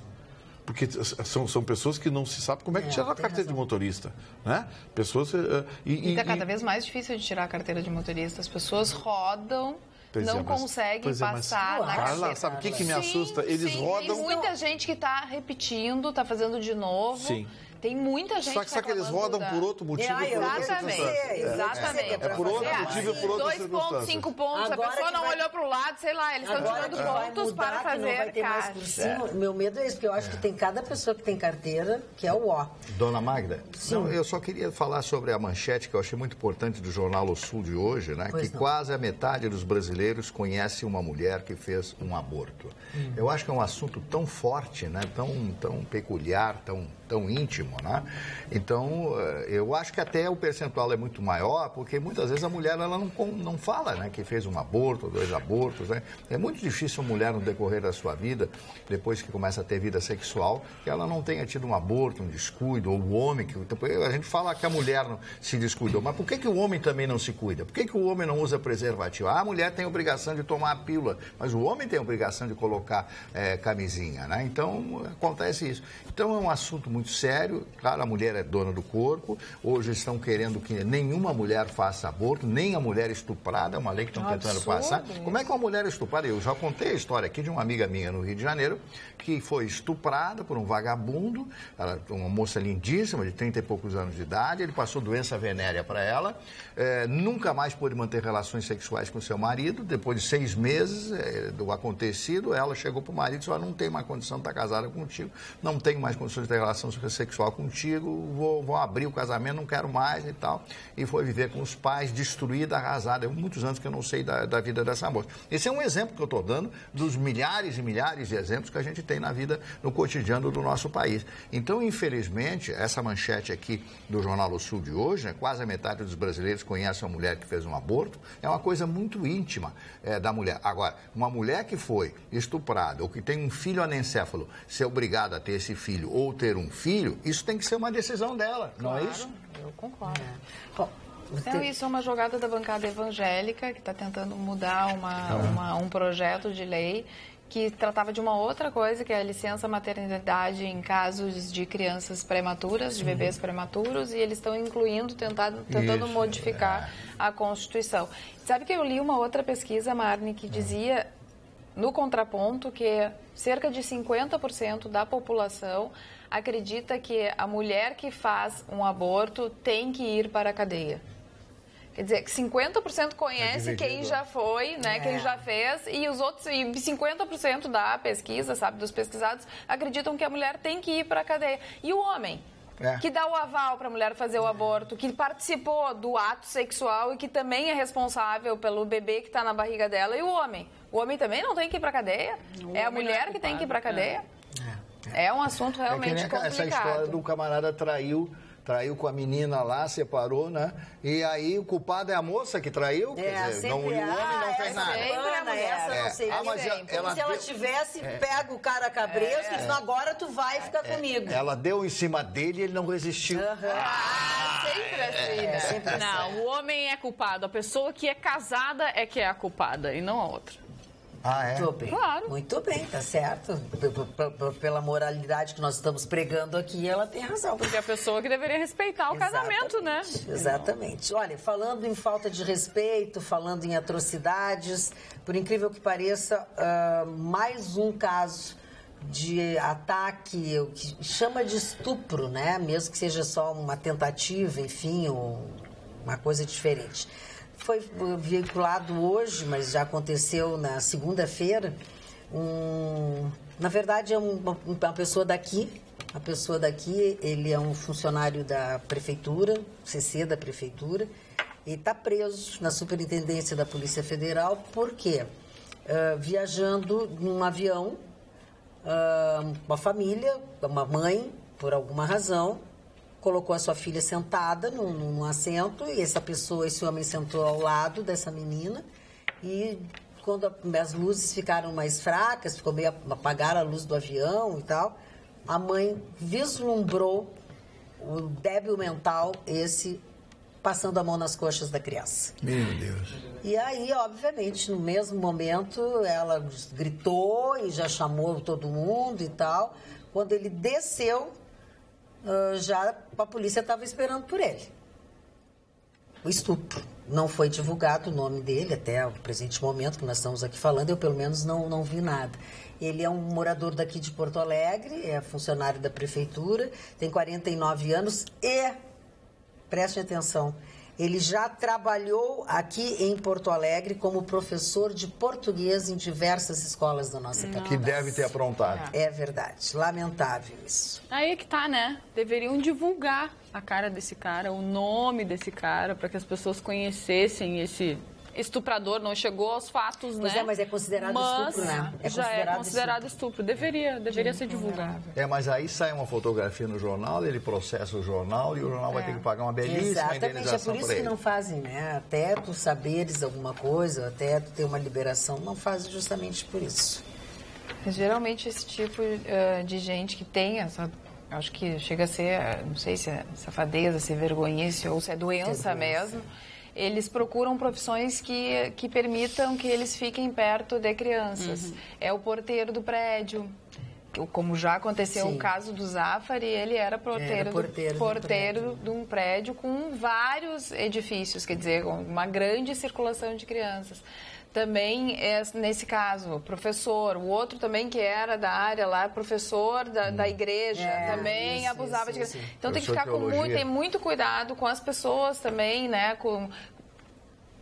Porque são pessoas que não se sabe como é que tira a carteira de motorista, né? Pessoas... E está cada vez mais difícil de tirar a carteira de motorista. As pessoas rodam... Não conseguem passar na Carla, sabe o que me assusta? Eles rodam... Tem muita gente que está repetindo, está fazendo de novo. Sim. Tem muita gente só que eles rodam por outro motivo. Exatamente. É por outro motivo e por outra circunstância. 2 pontos, 5 pontos, a pessoa não olhou para o lado, sei lá, eles estão tirando pontos para fazer caixa. Meu medo é isso, porque eu acho que tem cada pessoa que tem carteira, que é o ó. Dona Magda, não, eu só queria falar sobre a manchete que eu achei muito importante do jornal O Sul de hoje, né? Que quase a metade dos brasileiros conhece uma mulher que fez um aborto. Eu acho que é um assunto tão forte, né? Tão peculiar, tão íntimo, né? Então, eu acho que até o percentual é muito maior, porque muitas vezes a mulher ela não fala, né? Que fez um aborto, 2 abortos, né? É muito difícil a mulher no decorrer da sua vida, depois que começa a ter vida sexual, que ela não tenha tido um aborto, um descuido, ou o homem, a gente fala que a mulher não se descuidou, mas por que o homem também não se cuida? Por que o homem não usa preservativo? A mulher tem a obrigação de tomar a pílula, mas o homem tem a obrigação de colocar camisinha, né? Então, acontece isso. Então, é um assunto muito sério. Claro, a mulher é dona do corpo. Hoje estão querendo que nenhuma mulher faça aborto, nem a mulher estuprada. É uma lei que estão tentando passar. Como é que uma mulher estuprada... Eu já contei a história aqui de uma amiga minha no Rio de Janeiro que foi estuprada por um vagabundo. Ela, uma moça lindíssima, de 30 e poucos anos de idade. Ele passou doença venérea para ela. Nunca mais pôde manter relações sexuais com seu marido. Depois de 6 meses do acontecido, ela chegou para o marido e disse, não tenho mais condição de estar casada contigo. Não tenho mais condições de ter relação sexual contigo, vou abrir o casamento, não quero mais e tal. E foi viver com os pais, destruída, arrasada. Muitos anos que eu não sei da vida dessa moça. Esse é um exemplo que eu estou dando dos milhares e milhares de exemplos que a gente tem na vida, no cotidiano do nosso país. Então, infelizmente, essa manchete aqui do Jornal do Sul de hoje, né, quase a metade dos brasileiros conhece uma mulher que fez um aborto, é uma coisa muito íntima da mulher. Agora, uma mulher que foi estuprada ou que tem um filho anencéfalo, ser obrigada a ter esse filho ou ter um filho, isso tem que ser uma decisão dela, não é isso? Eu concordo. Bom, Então, isso é uma jogada da bancada evangélica que está tentando mudar um projeto de lei que tratava de uma outra coisa, que é a licença maternidade em casos de crianças prematuras, de bebês prematuros, e eles estão incluindo, tentando modificar a Constituição. Sabe que eu li uma outra pesquisa, Marne, que dizia, no contraponto, que cerca de 50% da população acredita que a mulher que faz um aborto tem que ir para a cadeia. Quer dizer, que 50% conhece quem já foi, né, quem já fez, e os outros, e 50% da pesquisa, sabe, dos pesquisados, acreditam que a mulher tem que ir para a cadeia. E o homem? Que dá o aval para a mulher fazer o aborto, que participou do ato sexual e que também é responsável pelo bebê que está na barriga dela. E o homem? O homem também não tem que ir para a cadeia? É a mulher que tem que ir para a cadeia? É um assunto realmente complicado. Essa história do camarada traiu com a menina lá, separou, né? E aí o culpado é a moça que traiu? Quer dizer, o homem não fez nada. Essa não seria mas se ela tivesse pego o cara cabreiro e disse, agora tu vai ficar comigo. Ela deu em cima dele e ele não resistiu. Sempre assim, sempre assim. Não, o homem é culpado. A pessoa que é casada é que é a culpada e não a outra. Muito bem. Claro. Muito bem, tá certo. Pela moralidade que nós estamos pregando aqui, ela tem razão. Porque é a pessoa que deveria respeitar o casamento, né? Exatamente. Olha, falando em falta de respeito, falando em atrocidades, por incrível que pareça, mais um caso de ataque, o que chama de estupro, né? Mesmo que seja só uma tentativa, enfim, uma coisa diferente. Foi veiculado hoje, mas já aconteceu na segunda-feira. Na verdade, é uma pessoa daqui. A pessoa daqui, ele é um funcionário da prefeitura, CC da prefeitura, e está preso na Superintendência da Polícia Federal. Por quê? Viajando num avião, uma família, uma mãe, por alguma razão, colocou a sua filha sentada num assento e esse homem sentou ao lado dessa menina e quando as luzes ficaram mais fracas, ficou meio apagaram a luz do avião e tal, a mãe vislumbrou o débil mental passando a mão nas coxas da criança. Meu Deus. E aí, obviamente, no mesmo momento, ela gritou e já chamou todo mundo e tal. Quando ele desceu, já a polícia estava esperando por ele. O estupro. Não foi divulgado o nome dele até o presente momento que nós estamos aqui falando, eu pelo menos não vi nada. Ele é um morador daqui de Porto Alegre, é funcionário da prefeitura, tem 49 anos e, prestem atenção, ele já trabalhou aqui em Porto Alegre como professor de português em diversas escolas da nossa capital. Que deve ter aprontado. É verdade. Lamentável isso. Aí que tá, né? Deveriam divulgar a cara desse cara, o nome desse cara, para que as pessoas conhecessem esse estuprador. Não chegou aos fatos, Pois né? Mas é considerado estupro, né? É considerado estupro. Deveria ser divulgado. Mas aí sai uma fotografia no jornal, ele processa o jornal e o jornal vai ter que pagar uma belíssima indenização. Exatamente, é por isso que não fazem, né? Até tu saberes alguma coisa, até tu ter uma liberação, não fazem justamente por isso. Geralmente esse tipo de gente que tem essa... Acho que chega a ser, não sei se é safadeza, se é vergonhice ou se é doença mesmo. Eles procuram profissões que permitam que eles fiquem perto de crianças. É o porteiro do prédio, como já aconteceu o caso do Zafari, ele era porteiro de um prédio com vários edifícios, quer dizer, com uma grande circulação de crianças. Também, nesse caso, professor, o outro também que era da área lá, professor da igreja, também abusava de criança. Então tem que ficar tem muito cuidado com as pessoas também, né?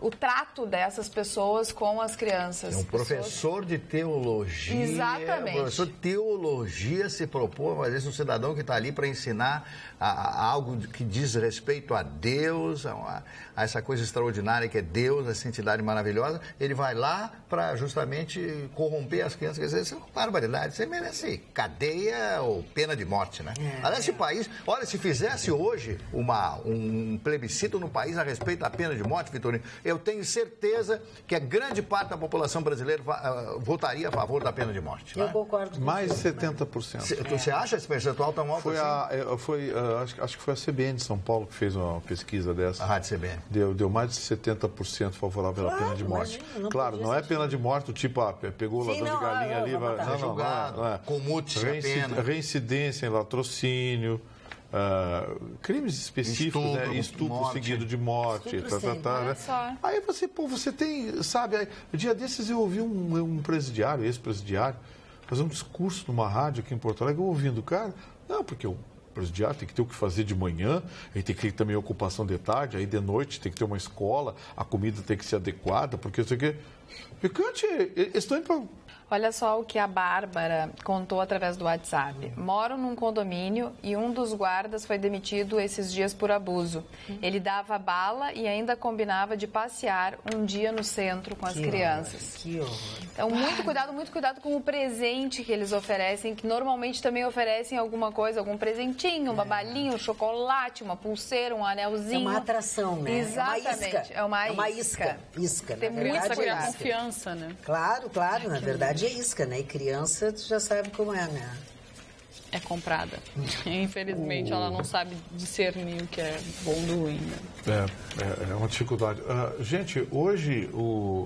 o trato dessas pessoas com as crianças. Um professor de teologia. Exatamente. Um professor de teologia se propõe, mas esse é um cidadão que está ali para ensinar a algo que diz respeito a Deus, a essa coisa extraordinária que é Deus, essa entidade maravilhosa. Ele vai lá para justamente corromper as crianças. Quer dizer, isso é uma barbaridade. Você merece cadeia ou pena de morte, né? Aliás, esse país, olha, se fizesse hoje um plebiscito no país a respeito da pena de morte, Vitorino, eu tenho certeza que a grande parte da população brasileira votaria a favor da pena de morte. Eu concordo com Mais de você. 70%. Você acha esse percentual tão alto assim? Acho que foi a CBN de São Paulo que fez uma pesquisa dessa. A Rádio CBN. Deu mais de 70% favorável à pena de morte. Imagina, Claro, não é pena de morte, do tipo, pegou o ladrão de galinha ali, vai julgado, comute-se a pena. Reincidência em latrocínio, crimes específicos, estupro seguido de morte, né? Aí você tem, sabe, dia desses eu ouvi um presidiário, ex-presidiário, fazer um discurso numa rádio aqui em Porto Alegre, eu ouvindo o cara, não, porque o presidiário tem que ter o que fazer de manhã, aí tem que ter também ocupação de tarde, aí de noite tem que ter uma escola, a comida tem que ser adequada, porque isso aqui... Picante, eles estão indo para... Olha só o que a Bárbara contou através do WhatsApp. Moro num condomínio e um dos guardas foi demitido esses dias por abuso. Ele dava bala e ainda combinava de passear um dia no centro com as crianças. Que horror. Então, muito cuidado com o presente que eles oferecem, que normalmente também oferecem alguma coisa, algum presentinho, uma balinha, um chocolate, uma pulseira, um anelzinho. É uma atração, né? Exatamente. É uma isca. Isca, Tem na verdade, muita criar confiança, né? Claro, na verdade é isca, né? E criança, tu já sabe como é, né? É comprada. Infelizmente, ela não sabe discernir o que é bom do ruim. Né? É uma dificuldade. Gente, hoje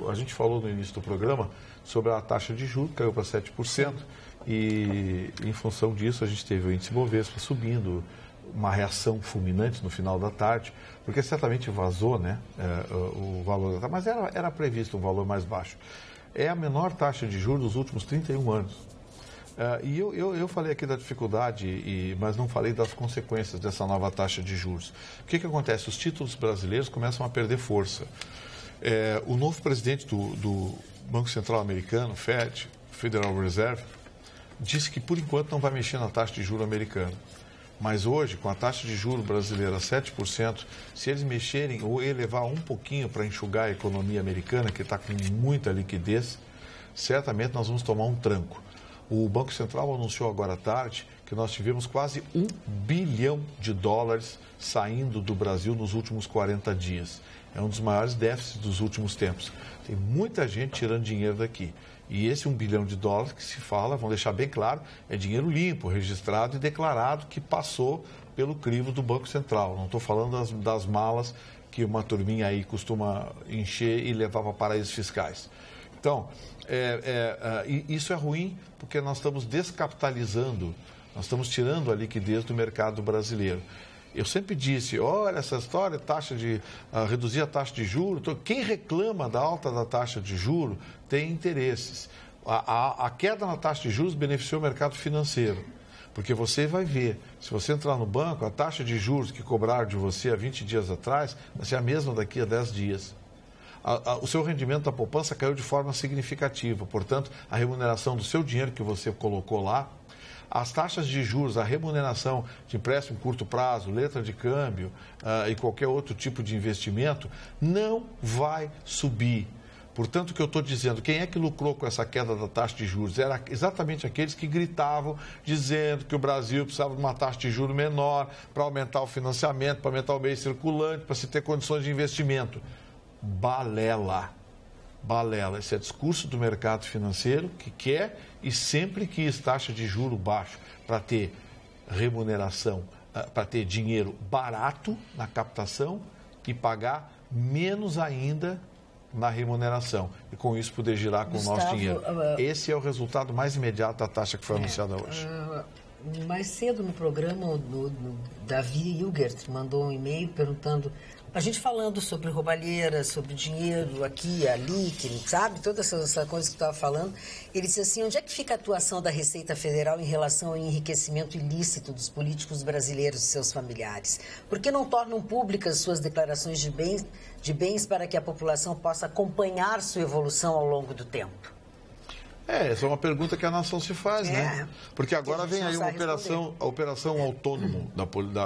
a gente falou no início do programa sobre a taxa de juros, caiu para 7%, e em função disso a gente teve o índice Bovespa subindo, uma reação fulminante no final da tarde, porque certamente vazou, né, o valor da taxa, mas era previsto um valor mais baixo. É a menor taxa de juros dos últimos 31 anos. E eu falei aqui da dificuldade, mas não falei das consequências dessa nova taxa de juros. O que acontece? Os títulos brasileiros começam a perder força. O novo presidente do Banco Central americano, Fed, Federal Reserve, disse que por enquanto não vai mexer na taxa de juros americana. Mas hoje, com a taxa de juros brasileira a 7%, se eles mexerem ou elevar um pouquinho para enxugar a economia americana, que está com muita liquidez, certamente nós vamos tomar um tranco. O Banco Central anunciou agora à tarde que nós tivemos quase $1 bilhão saindo do Brasil nos últimos 40 dias. É um dos maiores déficits dos últimos tempos. Tem muita gente tirando dinheiro daqui. E esse $1 bilhão que se fala, vamos deixar bem claro, é dinheiro limpo, registrado e declarado que passou pelo crivo do Banco Central. Não estou falando das malas que uma turminha aí costuma encher e levar para paraísos fiscais. Então, isso é ruim porque nós estamos descapitalizando, nós estamos tirando a liquidez do mercado brasileiro. Eu sempre disse, olha essa história, reduzir a taxa de juros, quem reclama da alta da taxa de juros tem interesses. A queda na taxa de juros beneficiou o mercado financeiro, porque você vai ver, se você entrar no banco, a taxa de juros que cobraram de você há 20 dias atrás vai ser a mesma daqui a 10 dias. O seu rendimento da poupança caiu de forma significativa, portanto, a remuneração do seu dinheiro que você colocou lá, as taxas de juros, a remuneração de empréstimo curto prazo, letra de câmbio e qualquer outro tipo de investimento não vai subir. Portanto, o que eu estou dizendo, quem é que lucrou com essa queda da taxa de juros? Era exatamente aqueles que gritavam, dizendo que o Brasil precisava de uma taxa de juros menor para aumentar o financiamento, para aumentar o meio circulante, para se ter condições de investimento. Balela. Esse é discurso do mercado financeiro que quer e sempre quis taxa de juro baixo para ter remuneração, para ter dinheiro barato na captação e pagar menos ainda na remuneração e com isso poder girar com o nosso dinheiro. Esse é o resultado mais imediato da taxa que foi anunciada hoje. Mais cedo no programa, o Davi Hilgert mandou um e-mail perguntando, a gente falando sobre roubalheira, sobre dinheiro aqui, ali, que sabe, toda essa coisa que tu estava falando. Ele disse assim, onde é que fica a atuação da Receita Federal em relação ao enriquecimento ilícito dos políticos brasileiros e seus familiares? Por que não tornam públicas suas declarações de bens para que a população possa acompanhar sua evolução ao longo do tempo? Essa é uma pergunta que a nação se faz, né? Porque agora vem aí a operação autônomo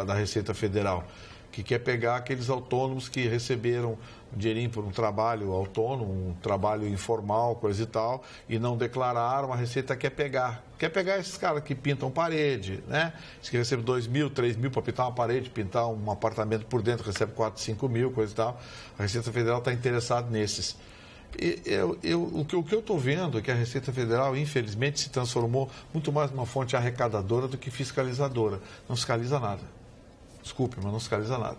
da Receita Federal, que quer pegar aqueles autônomos que receberam dinheirinho por um trabalho autônomo, um trabalho informal, coisa e tal, e não declararam, a Receita quer pegar. Quer pegar esses caras que pintam parede, né? Diz que recebe 2 mil, 3 mil para pintar uma parede, pintar um apartamento por dentro, recebe 4, 5 mil, coisa e tal. A Receita Federal está interessada nesses. O que eu estou vendo é que a Receita Federal, infelizmente, se transformou muito mais numa fonte arrecadadora do que fiscalizadora. Não fiscaliza nada. Desculpe, mas não fiscaliza nada.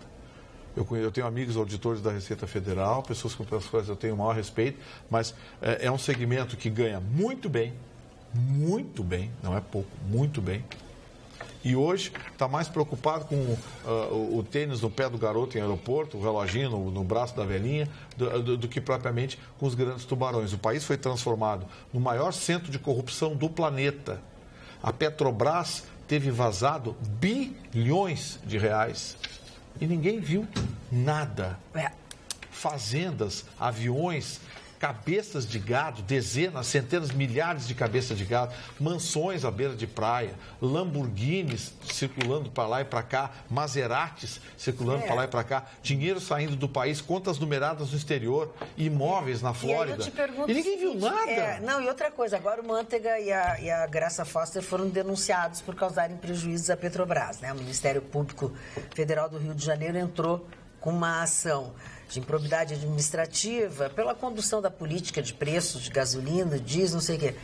Eu tenho amigos auditores da Receita Federal, pessoas com as quais eu tenho o maior respeito, mas é um segmento que ganha muito bem, não é pouco, muito bem. E hoje está mais preocupado com o tênis no pé do garoto em aeroporto, o reloginho no braço da velhinha, do que propriamente com os grandes tubarões. O país foi transformado no maior centro de corrupção do planeta. A Petrobras teve vazado bilhões de reais e ninguém viu nada. Fazendas, aviões, cabeças de gado, dezenas, centenas, milhares de cabeças de gado, mansões à beira de praia, Lamborghinis circulando para lá e para cá, Maseratis circulando para lá e para cá, dinheiro saindo do país, contas numeradas no exterior, imóveis na Flórida. E ninguém viu nada. Não, e outra coisa, agora o Manteiga e a Graça Foster foram denunciados por causarem prejuízos à Petrobras, né? O Ministério Público Federal do Rio de Janeiro entrou com uma ação de improbidade administrativa pela condução da política de preços de gasolina, diesel, não sei o quê.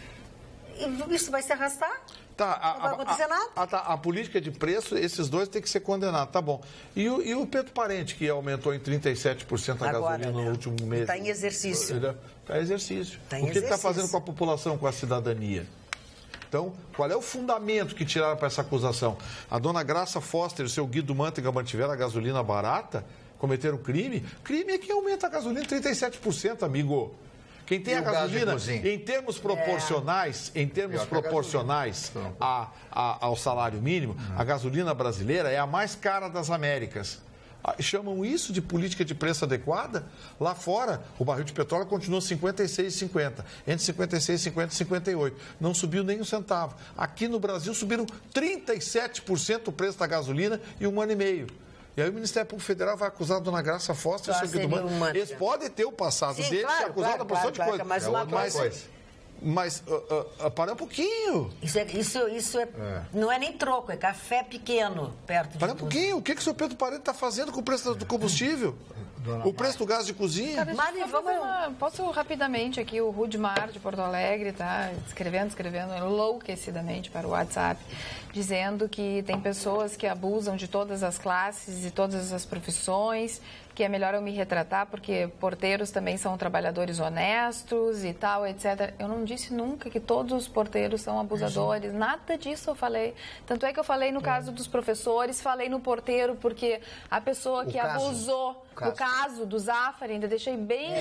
E isso vai se arrastar? Não vai acontecer nada? A política de preço, esses dois têm que ser condenados, tá bom. E o Pedro Parente, que aumentou em 37% a gasolina no último mês? Está em exercício. Está em exercício. O que ele está fazendo com a população, com a cidadania? Então, qual é o fundamento que tiraram para essa acusação? A dona Graça Foster e o seu Guido Manteiga mantiveram a gasolina barata? Cometeram crime? Crime é quem aumenta a gasolina em 37%, amigo. Quem tem a gasolina, em termos proporcionais, ao salário mínimo, a gasolina brasileira é a mais cara das Américas. Chamam isso de política de preço adequada? Lá fora, o barril de petróleo continua 56,50. Entre 56,50 e 58. Não subiu nem um centavo. Aqui no Brasil subiram 37% o preço da gasolina em 1 ano e meio. E aí o Ministério Público Federal vai acusar a dona Graça Foster e o seu Guido Manteiga. Eles podem ter o passado deles, ser acusado da porção de coisa. Mas para um pouquinho. Isso não é nem troco, é café pequeno perto de Para um pouquinho. O que o seu Pedro Parente está fazendo com o preço do combustível? O preço do gás de cozinha? Posso rapidamente aqui, o Rudmar de Porto Alegre está escrevendo enlouquecidamente para o WhatsApp, dizendo que tem pessoas que abusam de todas as classes e todas as profissões, que é melhor eu me retratar porque porteiros também são trabalhadores honestos e tal, etc. Eu não disse nunca que todos os porteiros são abusadores, nada disso eu falei. Tanto é que eu falei no caso dos professores, falei no porteiro, porque a pessoa que abusou, o caso do Zafari, ainda deixei bem,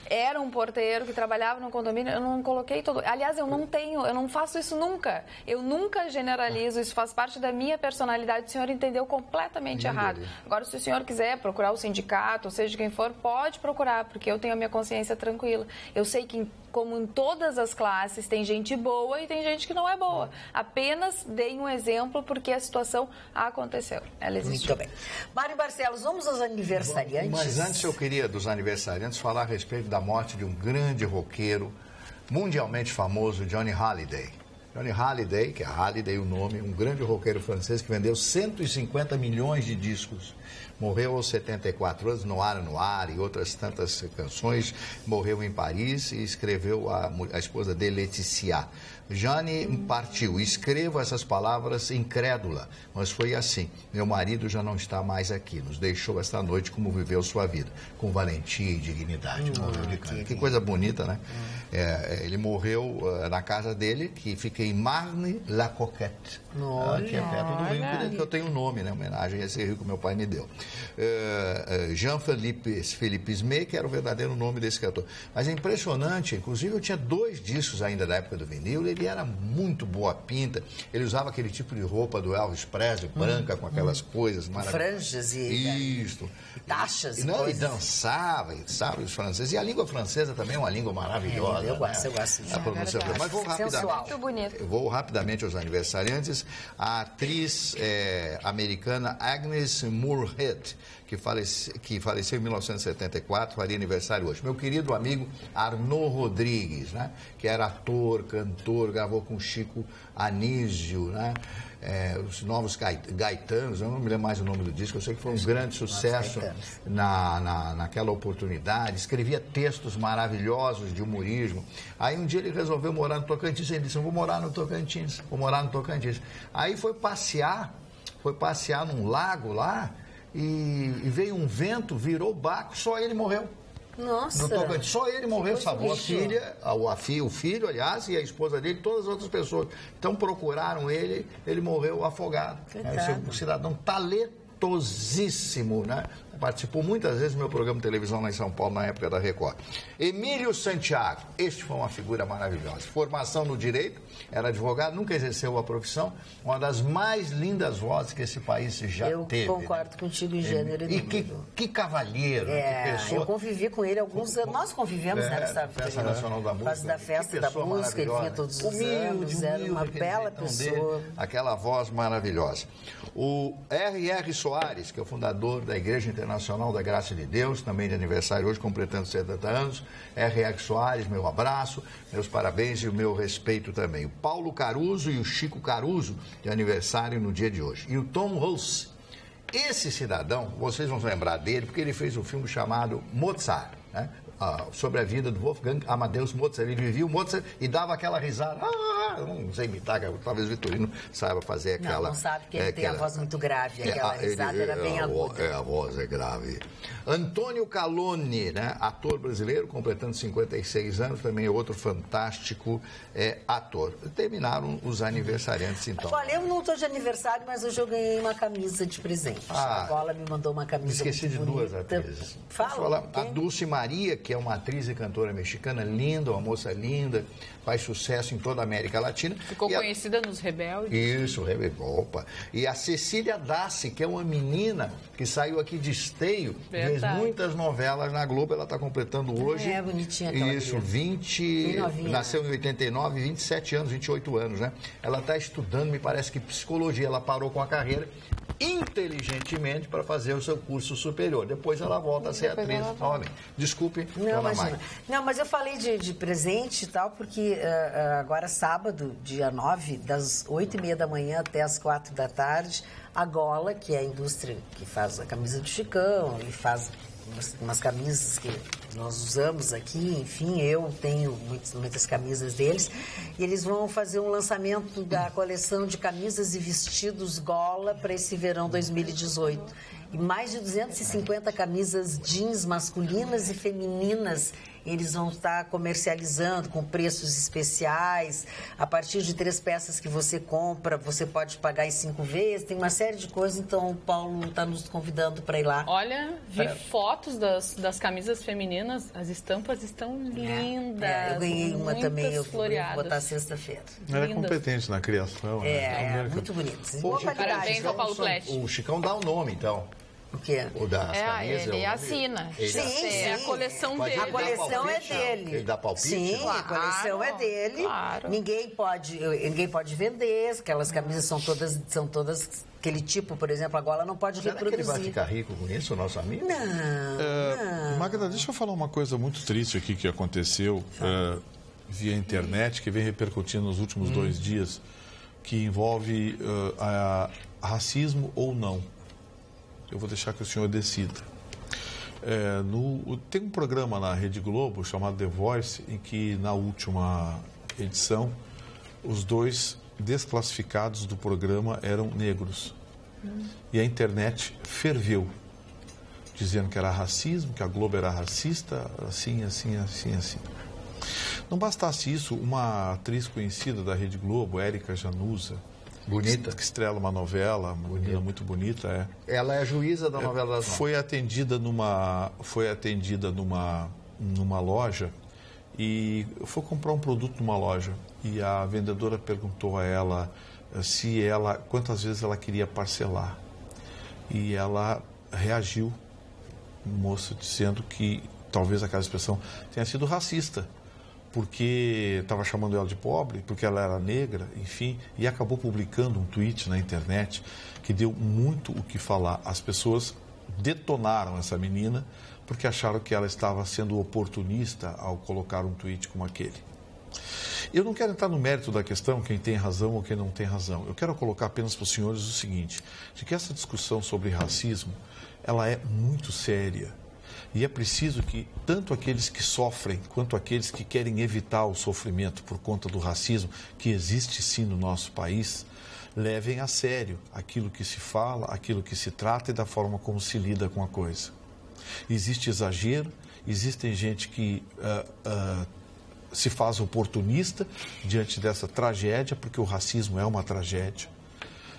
era um porteiro que trabalhava no condomínio, eu não coloquei todo... Aliás, eu não faço isso nunca. Eu nunca generalizo, isso faz parte da minha personalidade. O senhor entendeu completamente errado. Agora, se o senhor quiser procurar o sindicato, ou seja, quem for, pode procurar, porque eu tenho a minha consciência tranquila. Eu sei que, como em todas as classes, tem gente boa e tem gente que não é boa. Apenas dei um exemplo porque a situação aconteceu. Ela existiu. Muito bem. Mário Barcelos, vamos aos aniversariantes? Mas antes eu queria, dos aniversariantes, falar a respeito da morte de um grande roqueiro, mundialmente famoso, Johnny Hallyday. Johnny Hallyday, que é Hallyday o nome, um grande roqueiro francês que vendeu 150 milhões de discos. Morreu aos 74 anos, Noir Noir e outras tantas canções. Morreu em Paris e escreveu a esposa de Laetitia. Johnny partiu. Escrevo essas palavras incrédula, mas foi assim. Meu marido já não está mais aqui. Nos deixou esta noite como viveu sua vida, com valentia e dignidade. Morreu de câncer. Que coisa bonita, né? Ele morreu na casa dele, que fica em Marne-la-Coquette, que é perto do Rio, que eu tenho um nome, né, em homenagem a esse rio que meu pai me deu. Jean-Philippe Smé, que era o verdadeiro nome desse cantor. Mas é impressionante, inclusive eu tinha 2 discos ainda da época do vinil, ele era muito boa pinta, ele usava aquele tipo de roupa do Elvis Presley, branca, com aquelas coisas maravilhosas. Franjas e taxas e coisas. E dançava, e sabe, os franceses. E a língua francesa também é uma língua maravilhosa. Eu gosto disso. Mas vou rapidamente. Muito bonito. Eu vou rapidamente aos aniversariantes. A atriz americana Agnes Moorehead, que faleceu em 1974, faria aniversário hoje. Meu querido amigo Arnaud Rodrigues, né, que era ator, cantor, gravou com Chico Anísio, né, os Novos Gaetanos, eu não me lembro mais o nome do disco, eu sei que foi um grande sucesso naquela oportunidade, escrevia textos maravilhosos de humorismo. Aí um dia ele resolveu morar no Tocantins, ele disse, eu vou morar no Tocantins. Aí foi passear num lago lá, e veio um vento, virou o barco, só ele morreu. Nossa! Só ele morreu, salvou a filha, o filho, aliás, e a esposa dele, todas as outras pessoas. Então procuraram ele, ele morreu afogado. Um cidadão talentosíssimo, né? Participou muitas vezes do meu programa de televisão lá em São Paulo, na época da Record. Emílio Santiago, este foi uma figura maravilhosa. Formação no direito, era advogado, nunca exerceu a profissão, uma das mais lindas vozes que esse país já teve. Eu concordo contigo em gênero e número. Que cavalheiro, que pessoa. Eu convivi com ele alguns anos, nós convivemos, né, Gustavo? Festa Nacional da Música. Da Festa da Música, ele vinha todos os anos, era uma bela pessoa. Aquela voz maravilhosa. O R.R. Soares, que é o fundador da Igreja Internacional da Graça de Deus, também de aniversário hoje, completando 70 anos. R.R. Soares, meu abraço, meus parabéns e o meu respeito também. O Paulo Caruso e o Chico Caruso, de aniversário no dia de hoje. E o Tom Hulce. Esse cidadão, vocês vão lembrar dele, porque ele fez um filme chamado Mozart, né? Sobre a vida do Wolfgang Amadeus Mozart. Ele vivia o Mozart e dava aquela risada. Eu não sei imitar, talvez o Vitorino saiba fazer aquela... Não sabe que ele tem a voz muito grave, aquela risada era bem aguda. A voz é grave. Antônio Calone, né? Ator brasileiro, completando 56 anos, também é outro fantástico ator. Terminaram os aniversariantes, então. Olha, eu não estou de aniversário, mas hoje eu ganhei uma camisa de presente. A Gola me mandou uma camisa esqueci de bonita. 2 atrizes. Fala. A Dulce Maria, que é uma atriz e cantora mexicana linda, uma moça linda, faz sucesso em toda a América Latina. Ficou conhecida nos Rebeldes. Isso, opa. E a Cecília Dassi, que é uma menina que saiu aqui de Esteio, fez muitas novelas na Globo, ela está completando hoje. É, bonitinha aquela isso, 20... Nasceu em 89, 27 anos, 28 anos, né? Ela está estudando, me parece que psicologia, ela parou com a carreira inteligentemente para fazer o seu curso superior. Depois ela volta a ser atriz novamente. Desculpe, Não, mas eu falei de presente e tal, porque agora sábado, dia 9, das 8h30 da manhã até as 4 da tarde, a Gola, que é a indústria que faz a camisa do Chicão, e faz umas camisas que nós usamos aqui, enfim, eu tenho muitas camisas deles, e eles vão fazer um lançamento da coleção de camisas e vestidos Gola para esse verão 2018. E mais de 250 camisas jeans masculinas e femininas eles vão estar comercializando com preços especiais. A partir de 3 peças que você compra, você pode pagar em 5 vezes. Tem uma série de coisas, então o Paulo está nos convidando para ir lá. Olha, vi fotos das camisas femininas, as estampas estão lindas. Eu ganhei uma também, eu vou floreadas. botar sexta-feira. Ela é competente na criação. Muito bonito. Parabéns ao Paulo Plete. O Chicão dá o nome, então. O quê? O das camisas. Ele assina. Sim. A coleção dele. A coleção é dele. Ele dá palpite? Sim, a coleção é dele. Claro. Ninguém pode vender. Aquelas camisas são todas aquele tipo, por exemplo, a Gola não pode reproduzir. Que ele vai ficar rico com isso, o nosso amigo? Não. Magda, deixa eu falar uma coisa muito triste aqui que aconteceu via internet, que vem repercutindo nos últimos 2 dias, que envolve racismo ou não. Eu vou deixar que o senhor decida. Tem um programa na Rede Globo chamado The Voice, em que na última edição os 2 desclassificados do programa eram negros. E a internet ferveu, dizendo que era racismo, que a Globo era racista, assim. Não bastasse isso, uma atriz conhecida da Rede Globo, Érica Januza, bonita, que estrela uma novela, uma menina muito bonita, Ela é juíza da novela das 9. Foi atendida numa loja e foi comprar um produto numa loja e a vendedora perguntou a ela quantas vezes ela queria parcelar. E ela reagiu, moça, dizendo que talvez aquela expressão tenha sido racista, porque estava chamando ela de pobre, porque ela era negra, enfim, e acabou publicando um tweet na internet que deu muito o que falar. As pessoas detonaram essa menina porque acharam que ela estava sendo oportunista ao colocar um tweet como aquele. Eu não quero entrar no mérito da questão, quem tem razão ou quem não tem razão. Eu quero colocar apenas para os senhores o seguinte, de que essa discussão sobre racismo, ela é muito séria. E é preciso que tanto aqueles que sofrem, quanto aqueles que querem evitar o sofrimento por conta do racismo, que existe sim no nosso país, levem a sério aquilo que se fala, aquilo que se trata e da forma como se lida com a coisa. Existe exagero, existem gente que se faz oportunista diante dessa tragédia, porque o racismo é uma tragédia.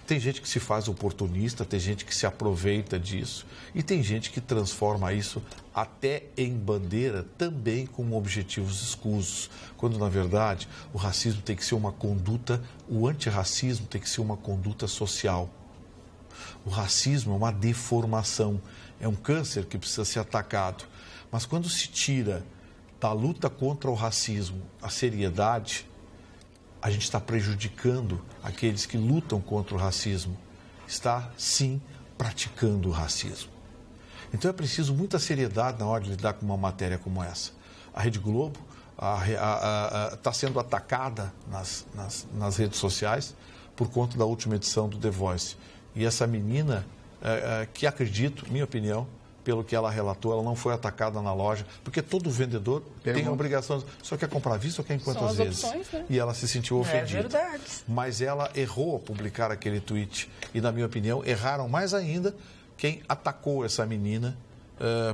Tem gente que se faz oportunista, tem gente que se aproveita disso e tem gente que transforma isso até em bandeira também com objetivos escusos, quando na verdade o racismo tem que ser uma conduta, o antirracismo tem que ser uma conduta social. O racismo é uma deformação, é um câncer que precisa ser atacado, mas quando se tira da luta contra o racismo a seriedade, a gente está prejudicando aqueles que lutam contra o racismo. Está, sim, praticando o racismo. Então é preciso muita seriedade na hora de lidar com uma matéria como essa. A Rede Globo está sendo atacada nas redes sociais por conta da última edição do The Voice. E essa menina, que acredito, minha opinião, pelo que ela relatou, ela não foi atacada na loja, porque todo vendedor tem a obrigação, só quer comprar visto ou quer em quantas vezes? Opções, né? E ela se sentiu ofendida. É verdade. Mas ela errou ao publicar aquele tweet. E, na minha opinião, erraram mais ainda quem atacou essa menina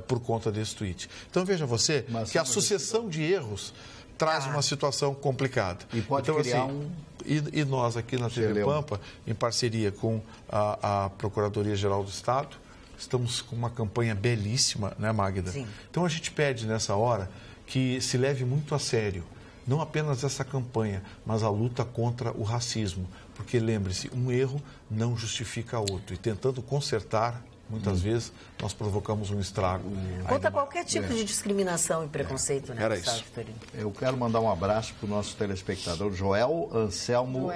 por conta desse tweet. Então, veja você que a sucessão de erros traz uma situação complicada. E pode então, criar assim, e nós aqui na TV Pampa, em parceria com a Procuradoria-Geral do Estado, estamos com uma campanha belíssima, né, Magda? Sim. Então a gente pede nessa hora que se leve muito a sério, não apenas essa campanha, mas a luta contra o racismo. Porque lembre-se, um erro não justifica outro. E tentando consertar, muitas vezes, nós provocamos um estrago. Contra qualquer tipo de discriminação e preconceito, né? Era isso. Eu quero mandar um abraço para o nosso telespectador Joel Anselmo.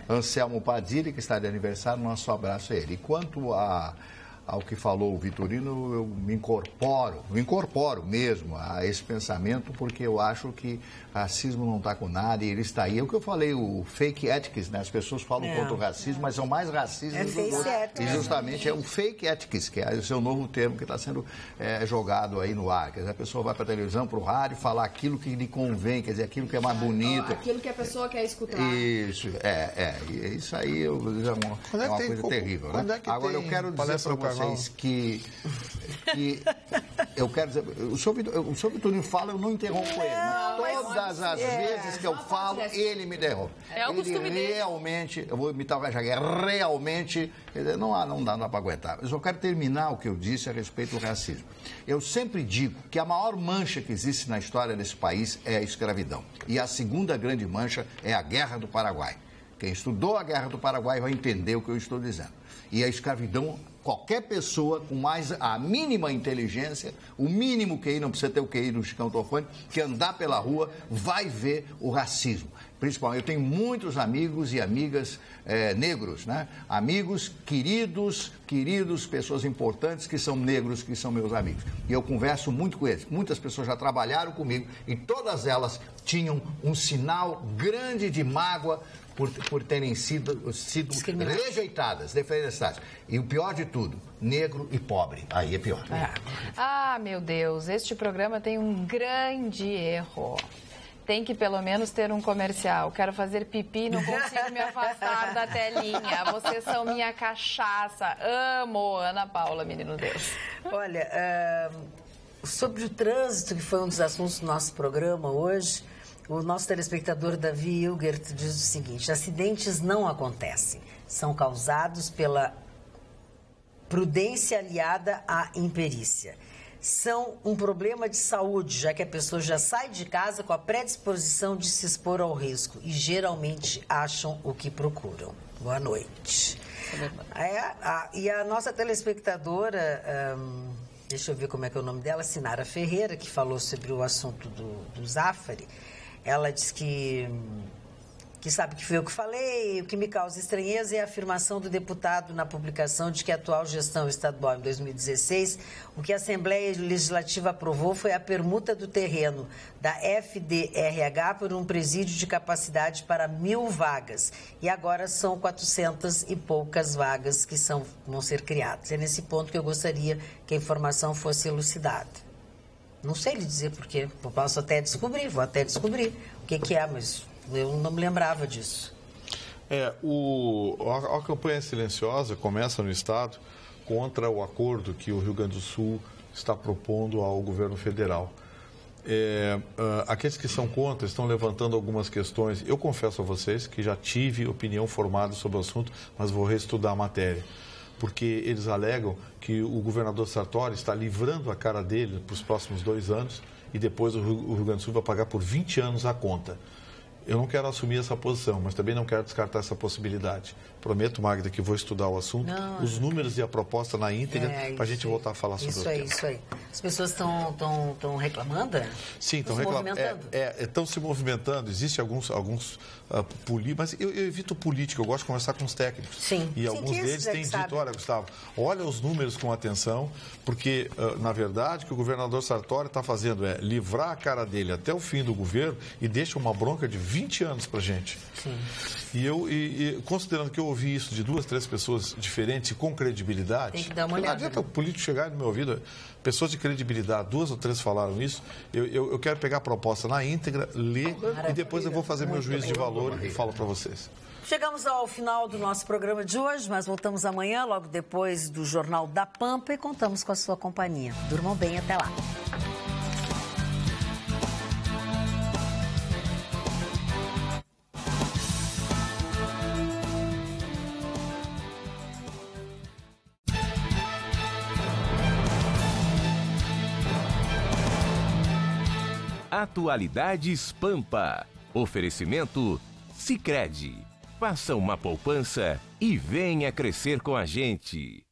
Anselmo Padilha, que está de aniversário, nosso abraço a ele. E quanto ao que falou o Vitorino, eu me incorporo mesmo a esse pensamento, porque eu acho que racismo não está com nada e ele está aí. É o que eu falei, o fake ethics, né? As pessoas falam contra o racismo, mas são mais racistas do que outros. E justamente é o fake ethics, que é o seu novo termo que está sendo jogado aí no ar. Quer dizer, a pessoa vai para a televisão, para o rádio, falar aquilo que lhe convém, quer dizer, aquilo que é mais bonito. Aquilo que a pessoa quer escutar. Isso, isso aí é uma coisa terrível, né? Agora eu quero dizer para vocês que eu quero dizer, o senhor Vitorino fala, eu não interrompo ele. Todas as vezes que eu falo, ele me derruba. É o costume dele. Realmente, eu vou imitar o Gajaguer, realmente, não dá para aguentar. Eu só quero terminar o que eu disse a respeito do racismo. Eu sempre digo que a maior mancha que existe na história desse país é a escravidão. E a segunda grande mancha é a Guerra do Paraguai. Quem estudou a Guerra do Paraguai vai entender o que eu estou dizendo. E a escravidão, qualquer pessoa com mais a mínima inteligência, o mínimo QI, não precisa ter o QI do Chicão Tofani, que andar pela rua vai ver o racismo. Principalmente, eu tenho muitos amigos e amigas negros, né? Amigos, queridos, pessoas importantes que são negros, que são meus amigos. E eu converso muito com eles. Muitas pessoas já trabalharam comigo e todas elas tinham um sinal grande de mágoa por terem sido rejeitadas, defenestradas. E o pior de tudo, negro e pobre. Aí é pior. Ah, meu Deus, este programa tem um grande erro. Tem que pelo menos ter um comercial. Quero fazer pipi, não consigo me afastar da telinha. Vocês são minha cachaça. Amo Ana Paula, menino Deus. Olha, Sobre o trânsito, que foi um dos assuntos do nosso programa hoje, o nosso telespectador Davi Hilgert diz o seguinte: acidentes não acontecem, são causados pela prudência aliada à imperícia. São um problema de saúde, já que a pessoa já sai de casa com a predisposição de se expor ao risco e geralmente acham o que procuram. Boa noite. E a nossa telespectadora, deixa eu ver como é que é o nome dela, Sinara Ferreira, que falou sobre o assunto do Zafari, ela diz que sabe que foi eu que falei, o que me causa estranheza é a afirmação do deputado na publicação de que a atual gestão estadual em 2016, o que a Assembleia Legislativa aprovou foi a permuta do terreno da FDRH por um presídio de capacidade para 1.000 vagas. E agora são 400 e poucas vagas que vão ser criadas. É nesse ponto que eu gostaria que a informação fosse elucidada. Não sei lhe dizer porquê, vou até descobrir o que é, mas eu não me lembrava disso. A campanha silenciosa começa no Estado contra o acordo que o Rio Grande do Sul está propondo ao governo federal. Aqueles que são contra estão levantando algumas questões. Eu confesso a vocês que já tive opinião formada sobre o assunto, mas vou reestudar a matéria. Porque eles alegam que o governador Sartori está livrando a cara dele para os próximos 2 anos e depois o Rio Grande do Sul vai pagar por 20 anos a conta. Eu não quero assumir essa posição, mas também não quero descartar essa possibilidade. Prometo, Magda, que vou estudar o assunto, os números e a proposta na íntegra, para a gente voltar a falar sobre o tema. Isso aí. As pessoas estão reclamando? Sim, estão reclamando. Estão se movimentando. Existem alguns políticos, mas eu evito política, eu gosto de conversar com os técnicos. Sim. E alguns deles têm dito, olha, Gustavo, olha os números com atenção, porque, na verdade, o que o governador Sartori está fazendo é livrar a cara dele até o fim do governo e deixa uma bronca de 20 anos para a gente. Sim. E considerando que eu ouvi isso de 2, 3 pessoas diferentes e com credibilidade, tem que dar uma olhada. Não adianta o político chegar no meu ouvido, pessoas de credibilidade, 2 ou 3 falaram isso, eu quero pegar a proposta na íntegra, ler e depois eu vou fazer meu juízo de valor e falo para vocês. Chegamos ao final do nosso programa de hoje, mas voltamos amanhã, logo depois do Jornal da Pampa, e contamos com a sua companhia. Durmam bem, até lá. Atualidades Pampa. Oferecimento Sicredi. Faça uma poupança e venha crescer com a gente.